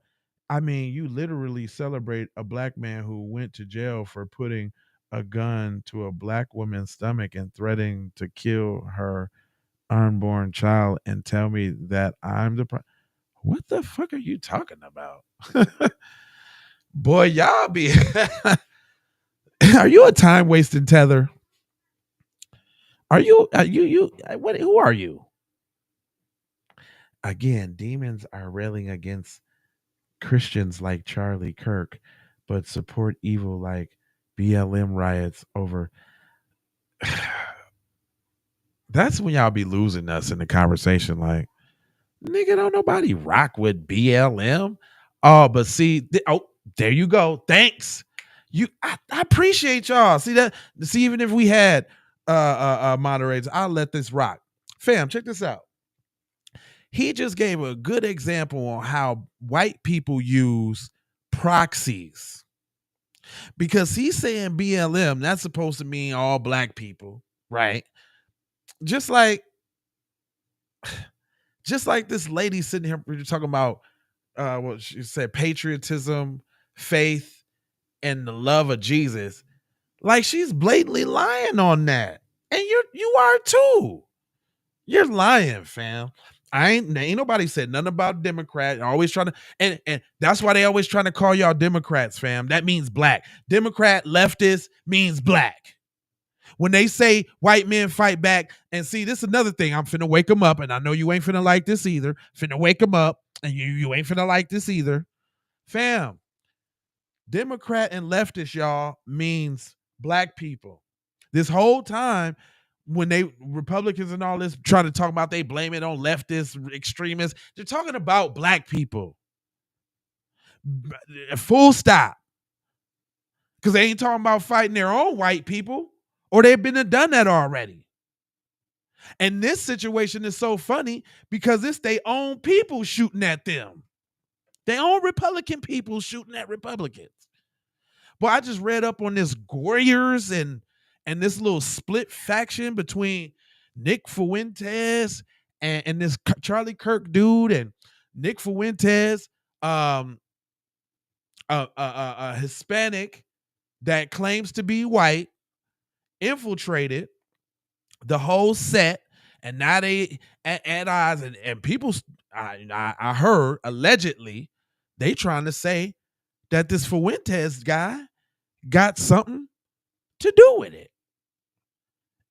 I mean, you literally celebrate a black man who went to jail for putting a gun to a black woman's stomach and threatening to kill her unborn child and tell me that I'm the what the fuck are you talking about? Boy, y'all be are you a time wasting tether? Are you what, who are you? Again, demons are railing against Christians like Charlie Kirk, but support evil like BLM riots over. That's when y'all be losing us in the conversation. Like, nigga, don't nobody rock with BLM. Oh, but see, there you go. Thanks. I appreciate y'all. See that? See, even if we had moderators, I'll let this rock. Fam, check this out. He just gave a good example on how white people use proxies. Because he's saying BLM, that's supposed to mean all black people, right? Just like this lady sitting here talking about what she said, patriotism, faith, and the love of Jesus. Like, she's blatantly lying on that. And you are too. You're lying, fam. Ain't nobody said nothing about Democrat. Always trying to, and that's why they always trying to call y'all Democrats, fam. That means black. Democrat, leftist means black. When they say white men fight back, and see, this is another thing. I'm finna wake them up, and I know you ain't finna like this either. Finna wake them up, and you ain't finna like this either. Fam, Democrat and leftist, y'all, means black people. This whole time, when they Republicans and all this trying to talk about they blame it on leftist extremists, they're talking about black people. Full stop. Because they ain't talking about fighting their own white people, or they've been and done that already. And this situation is so funny because it's their own people shooting at them. Their own Republican people shooting at Republicans. Well, I just read up on this Warriors and this little split faction between Nick Fuentes and this Charlie Kirk dude, and Nick Fuentes, a Hispanic that claims to be white, infiltrated the whole set, and now they at odds, and people, I heard allegedly they trying to say that this Fuentes guy got something to do with it.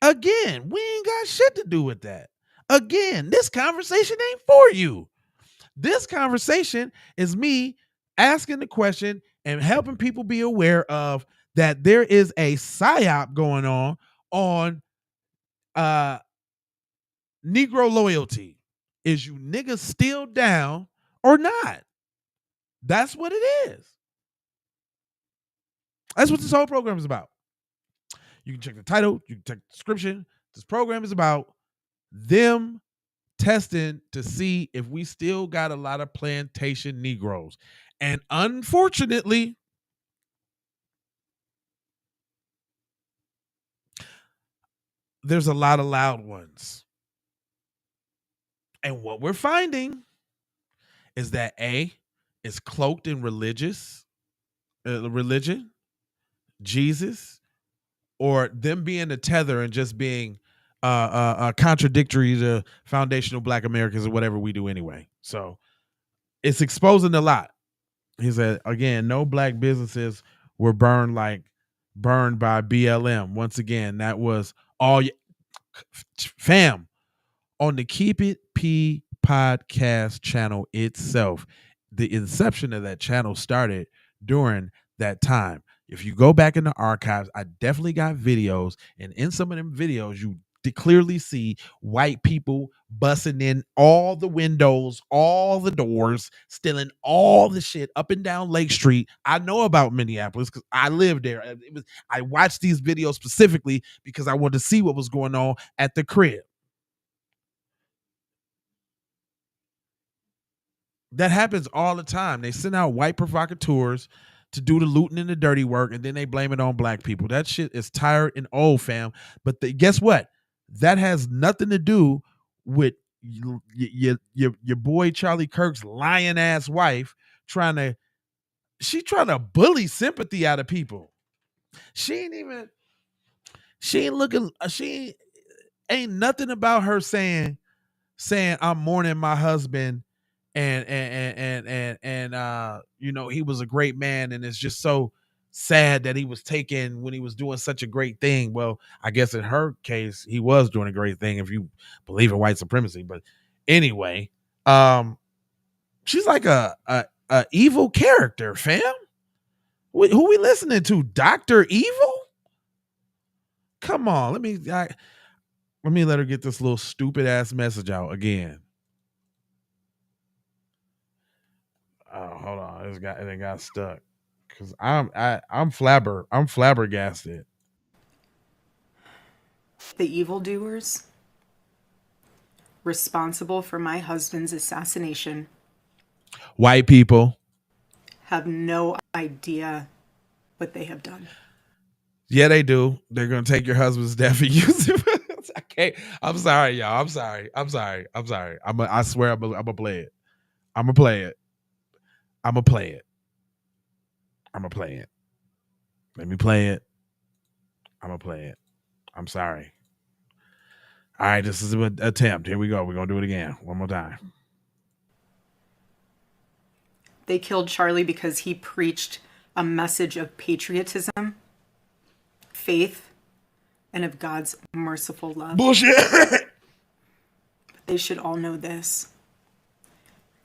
Again, we ain't got shit to do with that. Again, this conversation ain't for you. This conversation is me asking the question and helping people be aware of that there is a psyop going on Negro loyalty. Is you niggas still down or not? That's what it is. That's what this whole program is about. You can check the title, you can check the description. This program is about them testing to see if we still got a lot of plantation Negroes. And unfortunately, there's a lot of loud ones. And what we're finding is that A, is cloaked in religion, Jesus, or them being a tether and just being contradictory to foundational Black Americans or whatever we do anyway. So it's exposing a lot. He said, again, no Black businesses were burned by BLM. Once again, that was all fam on the Keep It P podcast channel itself. The inception of that channel started during that time. If you go back in the archives, I definitely got videos, and in some of them videos, you clearly see white people busting in all the windows, all the doors, stealing all the shit up and down Lake Street. I know about Minneapolis because I lived there. I watched these videos specifically because I wanted to see what was going on at the crib. That happens all the time. They send out white provocateurs to do the looting and the dirty work, and then they blame it on Black people. That shit is tired and old, fam. But guess what? That has nothing to do with your boy Charlie Kirk's lying ass wife trying to bully sympathy out of people. She ain't nothing about her saying I'm mourning my husband and you know, he was a great man, and it's just so sad that he was taken when he was doing such a great thing. Well, I guess in her case, he was doing a great thing if you believe in white supremacy. But anyway, she's like a evil character, fam. Who we listening to? Dr. Evil? Come on, let me let her get this little stupid ass message out again. Oh, hold on. It got stuck. Cause I'm flabbergasted. The evildoers responsible for my husband's assassination, white people, have no idea what they have done. Yeah, they do. They're gonna take your husband's death and use it. I can't. I'm sorry, y'all. I'm sorry. I swear I'm gonna play it. I'm gonna play it. Let me play it. I'm gonna play it. I'm sorry. All right, this is an attempt. Here we go. We're gonna do it again. One more time. They killed Charlie because he preached a message of patriotism, faith, and of God's merciful love. Bullshit. But they should all know this.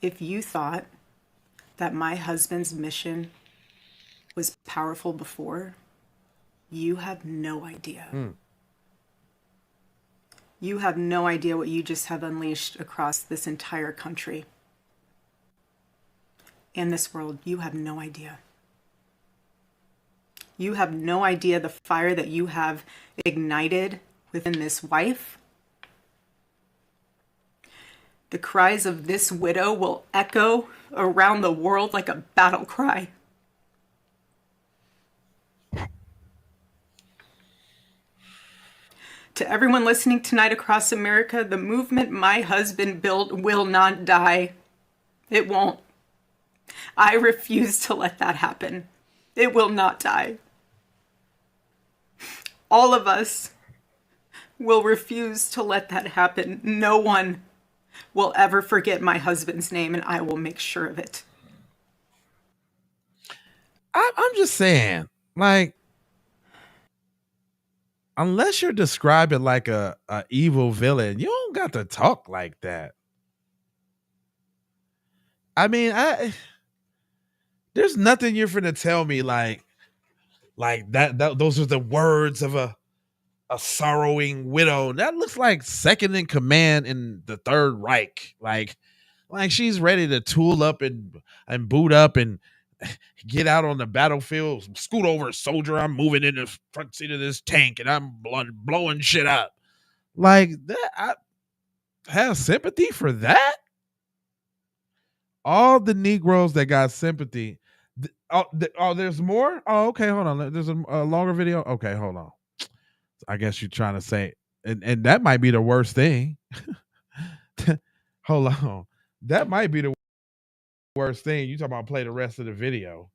If you thought that my husband's mission was powerful before, you have no idea. You have no idea what you just have unleashed across this entire country. In this world, you have no idea. You have no idea the fire that you have ignited within this wife. The cries of this widow will echo around the world like a battle cry. To everyone listening tonight across America, the movement my husband built will not die. It won't. I refuse to let that happen. It will not die. All of us will refuse to let that happen. No one will ever forget my husband's name, and I will make sure of it. I'm just saying, Like, unless you're describing like a evil villain, you don't got to talk like that. I mean, there's nothing you're finna tell me like that those are the words of a sorrowing widow. That looks like second in command in the Third Reich. Like she's ready to tool up and boot up and get out on the battlefield. Scoot over, soldier. I'm moving in the front seat of this tank and I'm blowing shit up. Like that, I have sympathy for that. All the Negroes that got sympathy. There's more? Oh, okay, hold on. There's a longer video. Okay, hold on. I guess you're trying to say, and that might be the worst thing. Hold on. That might be the worst thing. You talking about play the rest of the video.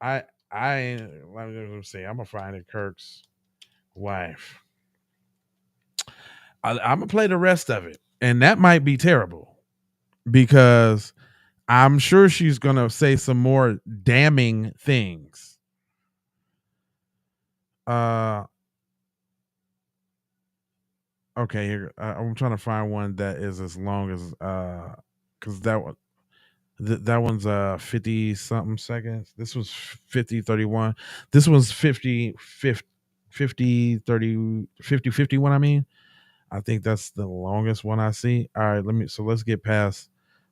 Let me see. I'm gonna find it. Kirk's wife. I'm gonna play the rest of it. And that might be terrible because I'm sure she's gonna say some more damning things. Okay, here I'm trying to find one that is as long as because that one's 50 something seconds. This was 50:31. This one's 50 30 50 51. I mean, I think that's the longest one I see. All right, let's get past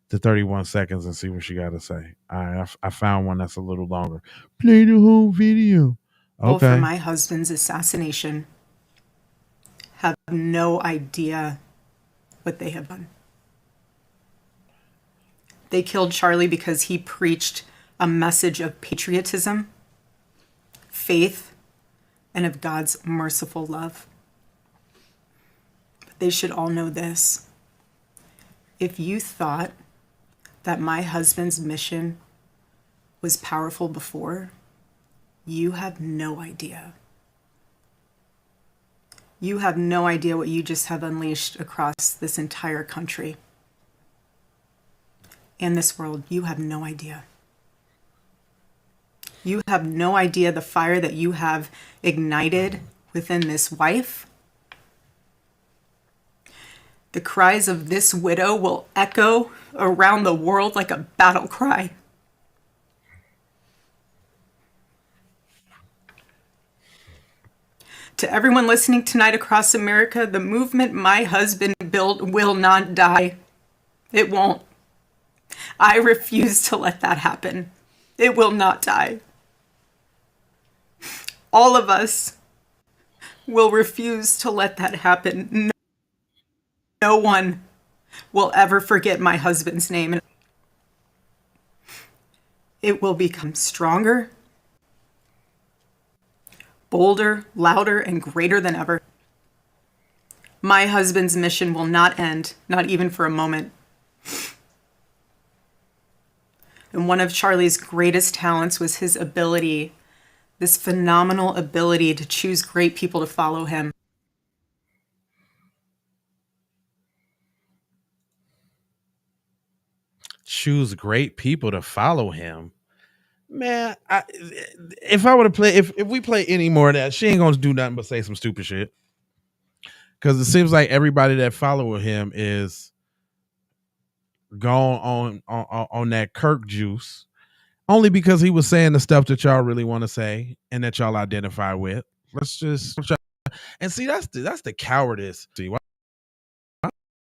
the 31 seconds and see what she got to say. All right, I found one that's a little longer. Play the whole video. Okay. For my husband's assassination have no idea what they have done. They killed Charlie because he preached a message of patriotism, faith, and of God's merciful love. But they should all know this. If you thought that my husband's mission was powerful before, you have no idea. You have no idea what you just have unleashed across this entire country and this world. You have no idea. You have no idea the fire that you have ignited within this wife. The cries of this widow will echo around the world like a battle cry. To everyone listening tonight across America, the movement my husband built will not die. It won't. I refuse to let that happen. It will not die. All of us will refuse to let that happen. No one will ever forget my husband's name. It will become stronger, bolder, louder, and greater than ever. My husband's mission will not end, not even for a moment. And one of Charlie's greatest talents was his ability, this phenomenal ability to choose great people to follow him. Choose great people to follow him. Man, if I were to play, if we play any more of that, she ain't gonna do nothing but say some stupid shit. Because it seems like everybody that follow him is gone on that Kirk juice, only because he was saying the stuff that y'all really want to say and that y'all identify with. Let's just and see that's the cowardice. See, why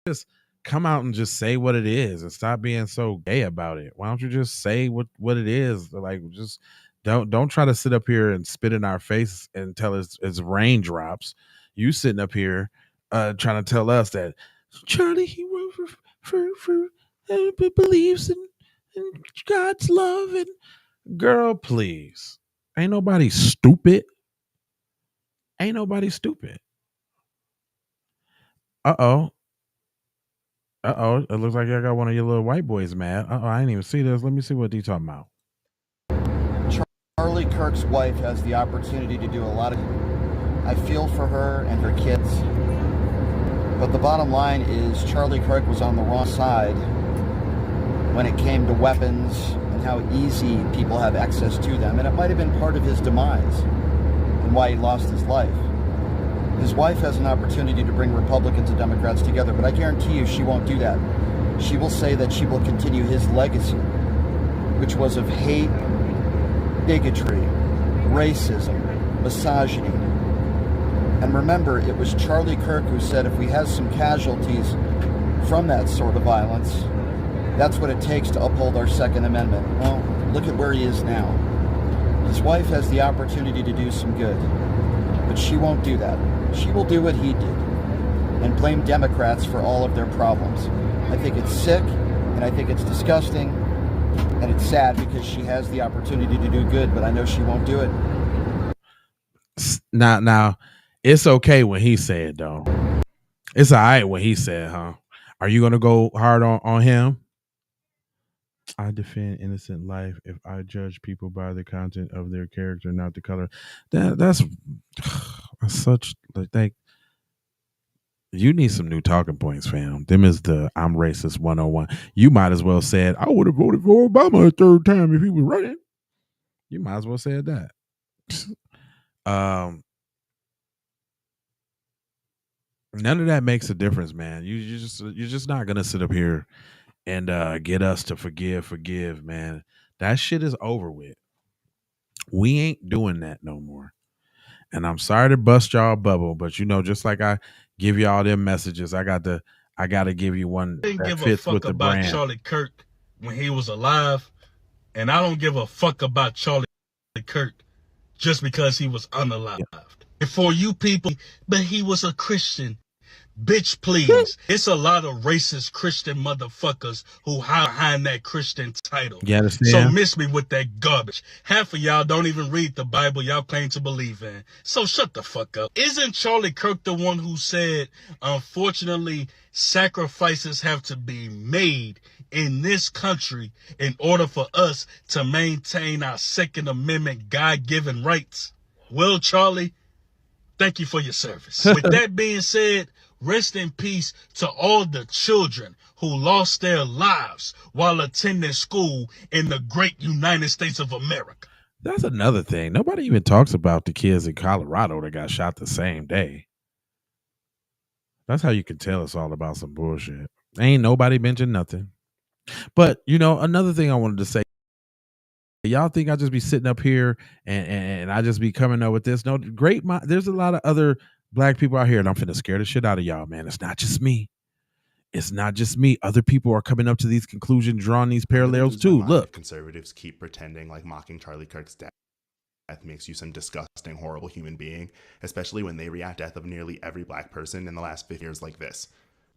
just come out and just say what it is and stop being so gay about it? Why don't you just say what it is? Like, just don't try to sit up here and spit in our face and tell us it's raindrops. You sitting up here trying to tell us that Charlie, he wrote for believes in God's love. And girl, please, ain't nobody stupid. It looks like I got one of your little white boys mad. I didn't even see this. Let me see what he's talking about. Charlie Kirk's wife has the opportunity to do a lot of... I feel for her and her kids. But the bottom line is Charlie Kirk was on the wrong side when it came to weapons and how easy people have access to them, and it might have been part of his demise and why he lost his life. His wife has an opportunity to bring Republicans and Democrats together, but I guarantee you she won't do that. She will say that she will continue his legacy, which was of hate, bigotry, racism, misogyny. And remember, it was Charlie Kirk who said if we have some casualties from that sort of violence, that's what it takes to uphold our Second Amendment. Well, look at where he is now. His wife has the opportunity to do some good, but she won't do that. She will do what he did and blame Democrats for all of their problems. I think it's sick, and I think it's disgusting, and it's sad because she has the opportunity to do good, but I know she won't do it. Now, it's okay when he said, though. It's all right when he said, huh? Are you going to go hard on him? I defend innocent life if I judge people by the content of their character, not the color. That's such like you need some new talking points, fam. Them is the I'm racist 101. You might as well said I would have voted for Obama a third time if he was running. You might as well said that. None of that makes a difference, man. You're just not gonna sit up here and get us to forgive, man. That shit is over with. We ain't doing that no more. And I'm sorry to bust y'all bubble, but just like I give y'all them messages, I got to give you one that fits with the brand. Charlie Kirk when he was alive, and I don't give a fuck about Charlie Kirk just because he was unalived. And for you people, but he was a Christian. Bitch, please. It's a lot of racist Christian motherfuckers who hide behind that Christian title. You understand? So miss me with that garbage. Half of y'all don't even read the Bible y'all claim to believe in. So shut the fuck up. Isn't Charlie Kirk the one who said, unfortunately, sacrifices have to be made in this country in order for us to maintain our Second Amendment God-given rights? Well, Charlie, thank you for your service. With that being said, rest in peace to all the children who lost their lives while attending school in the great United States of America. That's another thing. Nobody even talks about the kids in Colorado that got shot the same day. That's how you can tell it's all about some bullshit. Ain't nobody mentioned nothing. But, another thing I wanted to say, y'all think I just be sitting up here and I just be coming up with this? No, there's a lot of other Black people out here, and I'm finna scare the shit out of y'all, man. It's not just me. It's not just me. Other people are coming up to these conclusions, drawing these parallels too. Look, conservatives keep pretending like mocking Charlie Kirk's death makes you some disgusting, horrible human being, especially when they react to the death of nearly every Black person in the last 50 years like this.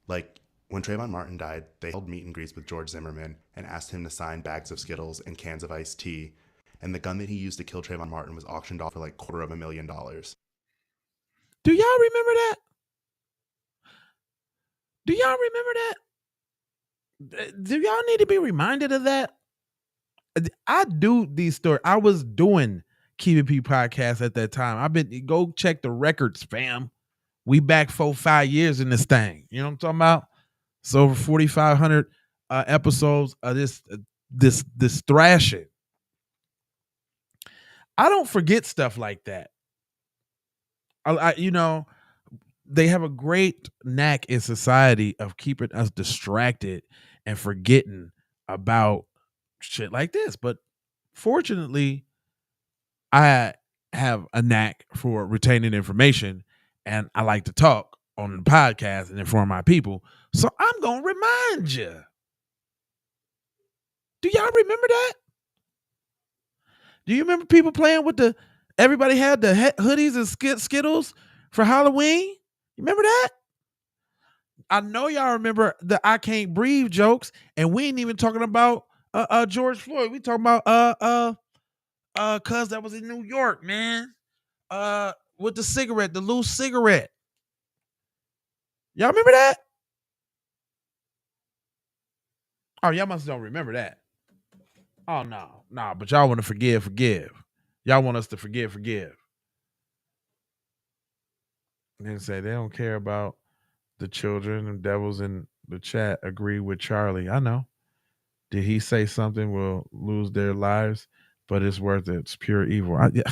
Like, when Trayvon Martin died, they held meet and greets with George Zimmerman and asked him to sign bags of Skittles and cans of iced tea, and the gun that he used to kill Trayvon Martin was auctioned off for like $250,000. Do y'all remember that? Do y'all remember that? Do y'all need to be reminded of that? I do these stories. I was doing Keep It podcast at that time. Go check the records, fam. We back 4-5 years in this thing. You know what I'm talking about? So over 4,500 episodes of this thrashing. I don't forget stuff like that. They have a great knack in society of keeping us distracted and forgetting about shit like this. But fortunately, I have a knack for retaining information, and I like to talk on the podcast and inform my people. So I'm going to remind you. Do y'all remember that? Do you remember people playing with everybody had the hoodies and Skittles for Halloween? You remember that? I know y'all remember the I Can't Breathe jokes, and we ain't even talking about George Floyd. We talking about cuz that was in New York, man. With the cigarette, the loose cigarette. Y'all remember that? Oh, y'all must don't remember that. Oh no, but y'all want to forgive. Y'all want us to forgive. And then say they don't care about the children and devils in the chat agree with Charlie. I know. Did he say something will lose their lives? But it's worth it. It's pure evil. Yeah.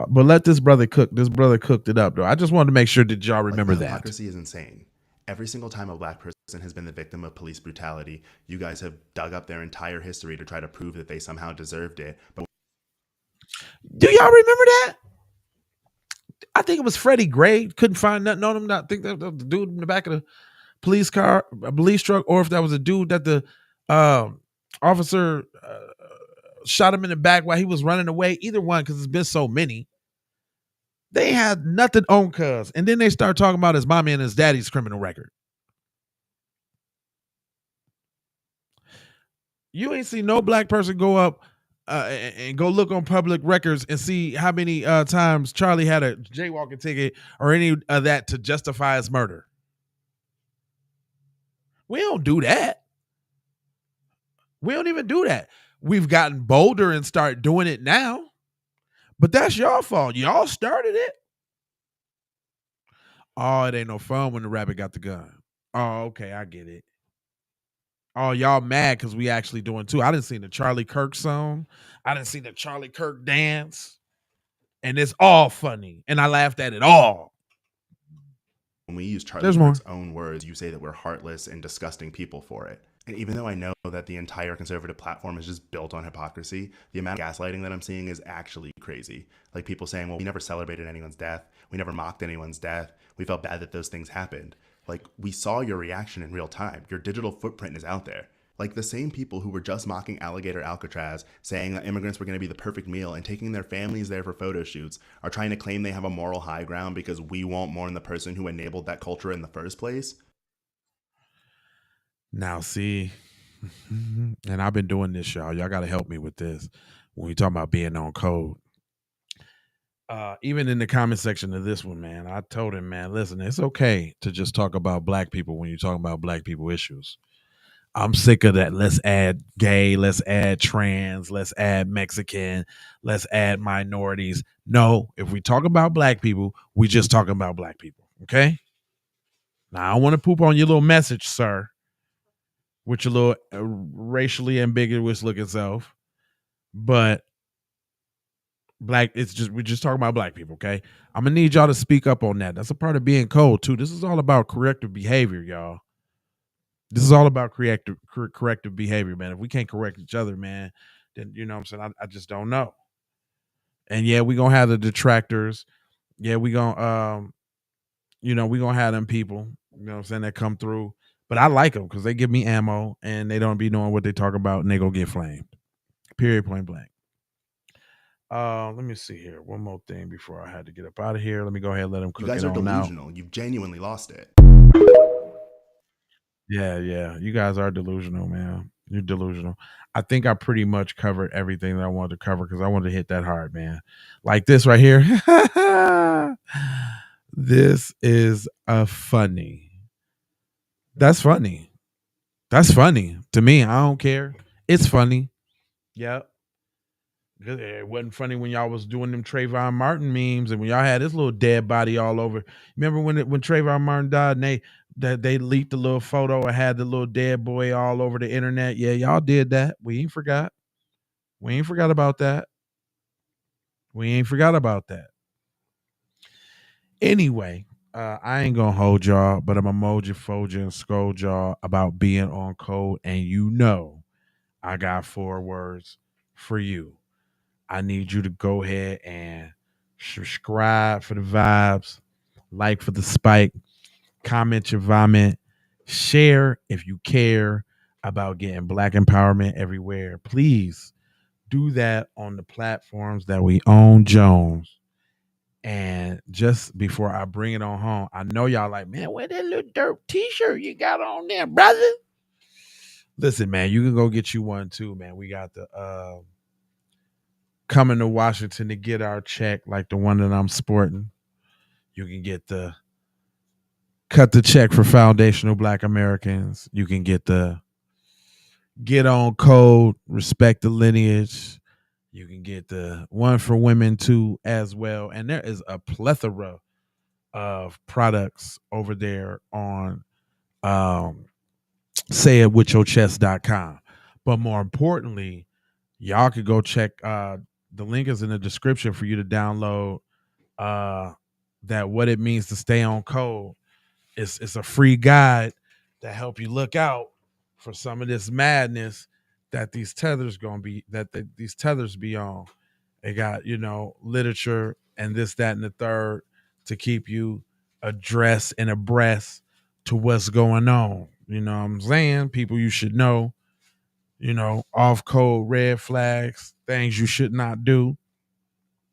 But let this brother cook. This brother cooked it up, though. I just wanted to make sure that y'all remember the that. hypocrisy is insane. Every single time a black person has been the victim of police brutality, you guys have dug up their entire history to try to prove that they somehow deserved it. But do y'all remember that? I think it was Freddie Gray. Couldn't find nothing on him. I think that was the dude in the back of the police car, a police truck, or if that was a dude that the officer shot him in the back while he was running away. Either one, because it's been so many. They had nothing on cuz. And then they start talking about his mommy and his daddy's criminal record. You ain't seen no black person go up and go look on public records and see how many times Charlie had a jaywalking ticket or any of that to justify his murder. We don't do that. We don't even do that. We've gotten bolder and start doing it now. But that's your fault. Y'all started it. Oh, it ain't no fun when the rabbit got the gun. Oh, okay, I get it. Oh, y'all mad because we actually doing too. I didn't see the Charlie Kirk song. I didn't see the Charlie Kirk dance. And it's all funny. And I laughed at it all. when we use Charlie Kirk's own words, you say that we're heartless and disgusting people for it. And even though I know that the entire conservative platform is just built on hypocrisy, the amount of gaslighting that I'm seeing is actually crazy. Like people saying, well, we never celebrated anyone's death. We never mocked anyone's death. We felt bad that those things happened. Like, we saw your reaction in real time. Your digital footprint is out there. Like, the same people who were just mocking Alligator Alcatraz, saying that immigrants were going to be the perfect meal and taking their families there for photo shoots, are trying to claim they have a moral high ground because we won't mourn the person who enabled that culture in the first place. Now, see, and I've been doing this, y'all. Y'all got to help me with this. When we talk about being on code, even in the comment section of this one, man, I told him, man, listen, it's okay to just talk about black people when you're talking about black people issues. I'm sick of that. Let's add gay, let's add trans, let's add Mexican, let's add minorities. No, if we talk about black people, we just talking about black people. Okay. Now, I don't want to poop on your little message, sir, with your little racially ambiguous looking self, but black, it's just, we're just talking about black people. Okay. I'm gonna need y'all to speak up on that. That's a part of being cold too. This is all about corrective behavior, y'all. This is all about corrective behavior, man. If we can't correct each other, man, then, you know what I'm saying? I just don't know. And yeah, we're going to have the detractors. Yeah, we're going to, we're going to have them people, you know what I'm saying, that come through. But I like them because they give me ammo and they don't be knowing what they talk about and they go get flamed. Period, point blank. Let me see here. One more thing before I had to get up out of here. Let me go ahead and let them cook it on. You guys are delusional. You've genuinely lost it. Yeah. You guys are delusional, man. You're delusional. I think I pretty much covered everything that I wanted to cover because I wanted to hit that hard, man. Like this right here. This is funny. That's funny. That's funny. To me, I don't care. It's funny. Yep. It wasn't funny when y'all was doing them Trayvon Martin memes and when y'all had this little dead body all over. Remember when Trayvon Martin died and they leaked the little photo and had the little dead boy all over the internet? Yeah, y'all did that. We ain't forgot. We ain't forgot about that. Anyway, I ain't gonna hold y'all, but I'm emoji, fold you, and scold y'all about being on code. And you know, I got 4 words for you. I need you to go ahead and subscribe for the vibes, like for the spike, comment your vomit, share if you care about getting black empowerment everywhere. Please do that on the platforms that we own, Jones. And just before I bring it on home, I know y'all like, man, where that little dirt t-shirt you got on there, brother? Listen, man, you can go get you one too, man. We got the coming to Washington to get our check, like the one that I'm sporting. You can get the cut the check for foundational Black Americans. You can get the get on code, respect the lineage. You can get the one for women too as well. And there is a plethora of products over there on sayitwithyourchest.com. But more importantly, y'all could go check the link is in the description for you to download that what it means to stay on code. It's a free guide that help you look out for some of this madness that these tethers these tethers be on. They got, literature and this, that, and the third to keep you addressed and abreast to what's going on. You know what I'm saying? People you should know, off code, red flags, things you should not do.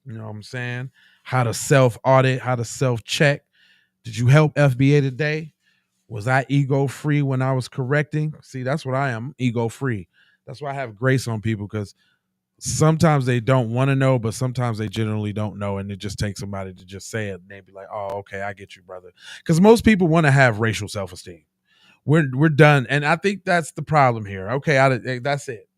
You know what I'm saying? How to self audit, how to self check. Did you help FBA today? Was I ego free when I was correcting? See, that's what I am, ego free. That's why I have grace on people, because sometimes they don't want to know, but sometimes they generally don't know, and it just takes somebody to just say it, and they be like, "Oh, okay, I get you, brother." Because most people want to have racial self-esteem. We're done, and I think that's the problem here. Okay, that's it.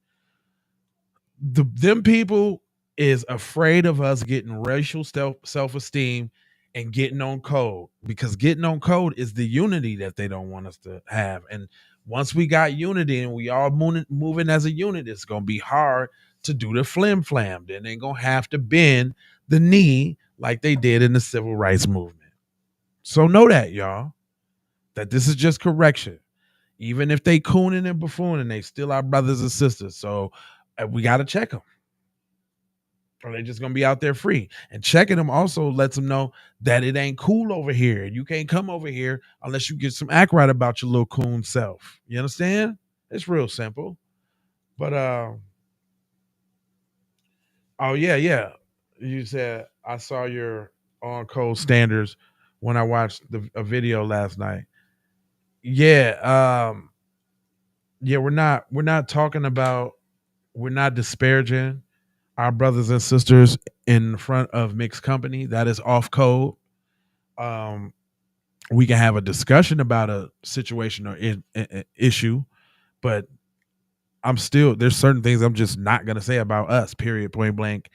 Them people is afraid of us getting racial self-esteem and getting on code, because getting on code is the unity that they don't want us to have. And once we got unity and we all moving as a unit, it's gonna be hard to do the flim-flam. Then they're gonna have to bend the knee like they did in the civil rights movement. So know that, y'all, that this is just correction. Even if they cooning and buffooning, they still our brothers and sisters. So we got to check them, or they just gonna be out there free. And checking them also lets them know that it ain't cool over here. You can't come over here unless you get some act right about your little coon self. You understand? It's real simple. But oh yeah. You said I saw your on code standards when I watched a video last night. Yeah, we're not talking about, we're not disparaging our brothers and sisters in front of mixed company. That is off code. We can have a discussion about a situation or issue, but there's certain things I'm just not going to say about us, period, point blank.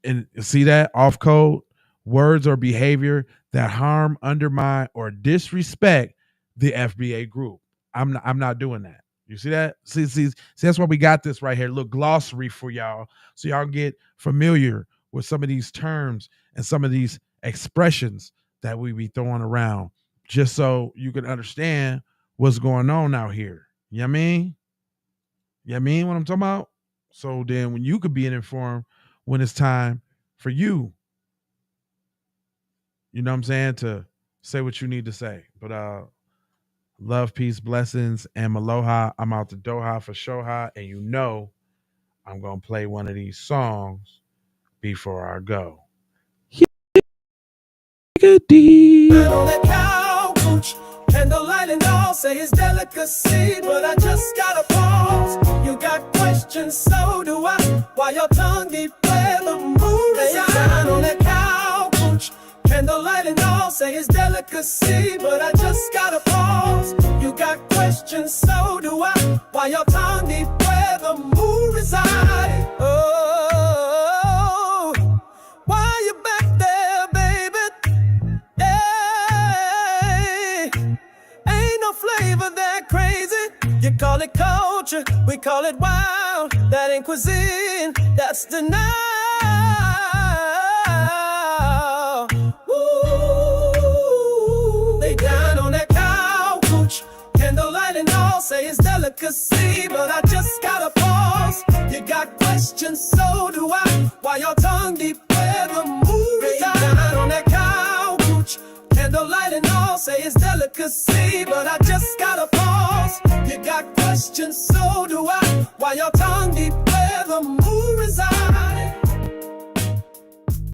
And see that off code, words or behavior that harm, undermine, or disrespect the FBA group. I'm not doing that. You see that? See, that's why we got this right here. Look, glossary for y'all, so y'all get familiar with some of these terms and some of these expressions that we be throwing around, just so you can understand what's going on out here. You know what I mean? You know what I mean what I'm talking about? So then when you could be informed when it's time for you, you know what I'm saying, to say what you need to say. But love, peace, blessings, and aloha. I'm out the Doha for Shoha, and I'm going to play one of these songs before I go. On that couch, candlelight and all say it's delicacy, but I just gotta pause. You got questions, so do I. Why your tongue keep playing the mood? Down on that couch, candlelight and all say it's delicacy, but I just gotta pause. You got questions, so do I. Why your tongue keep where the mood reside? Oh, why you back there, baby? Hey, ain't no flavor that crazy. You call it culture, we call it wild. That ain't cuisine, that's denial. Ooh, they down on that couch, candlelight and all say it's delicacy, but I just gotta pause. You got questions, so do I. Why your tongue deep where the mood is down on that couch, candlelight and all say it's delicacy, but I just gotta pause. You got questions, so do I. Why your tongue deep where the mood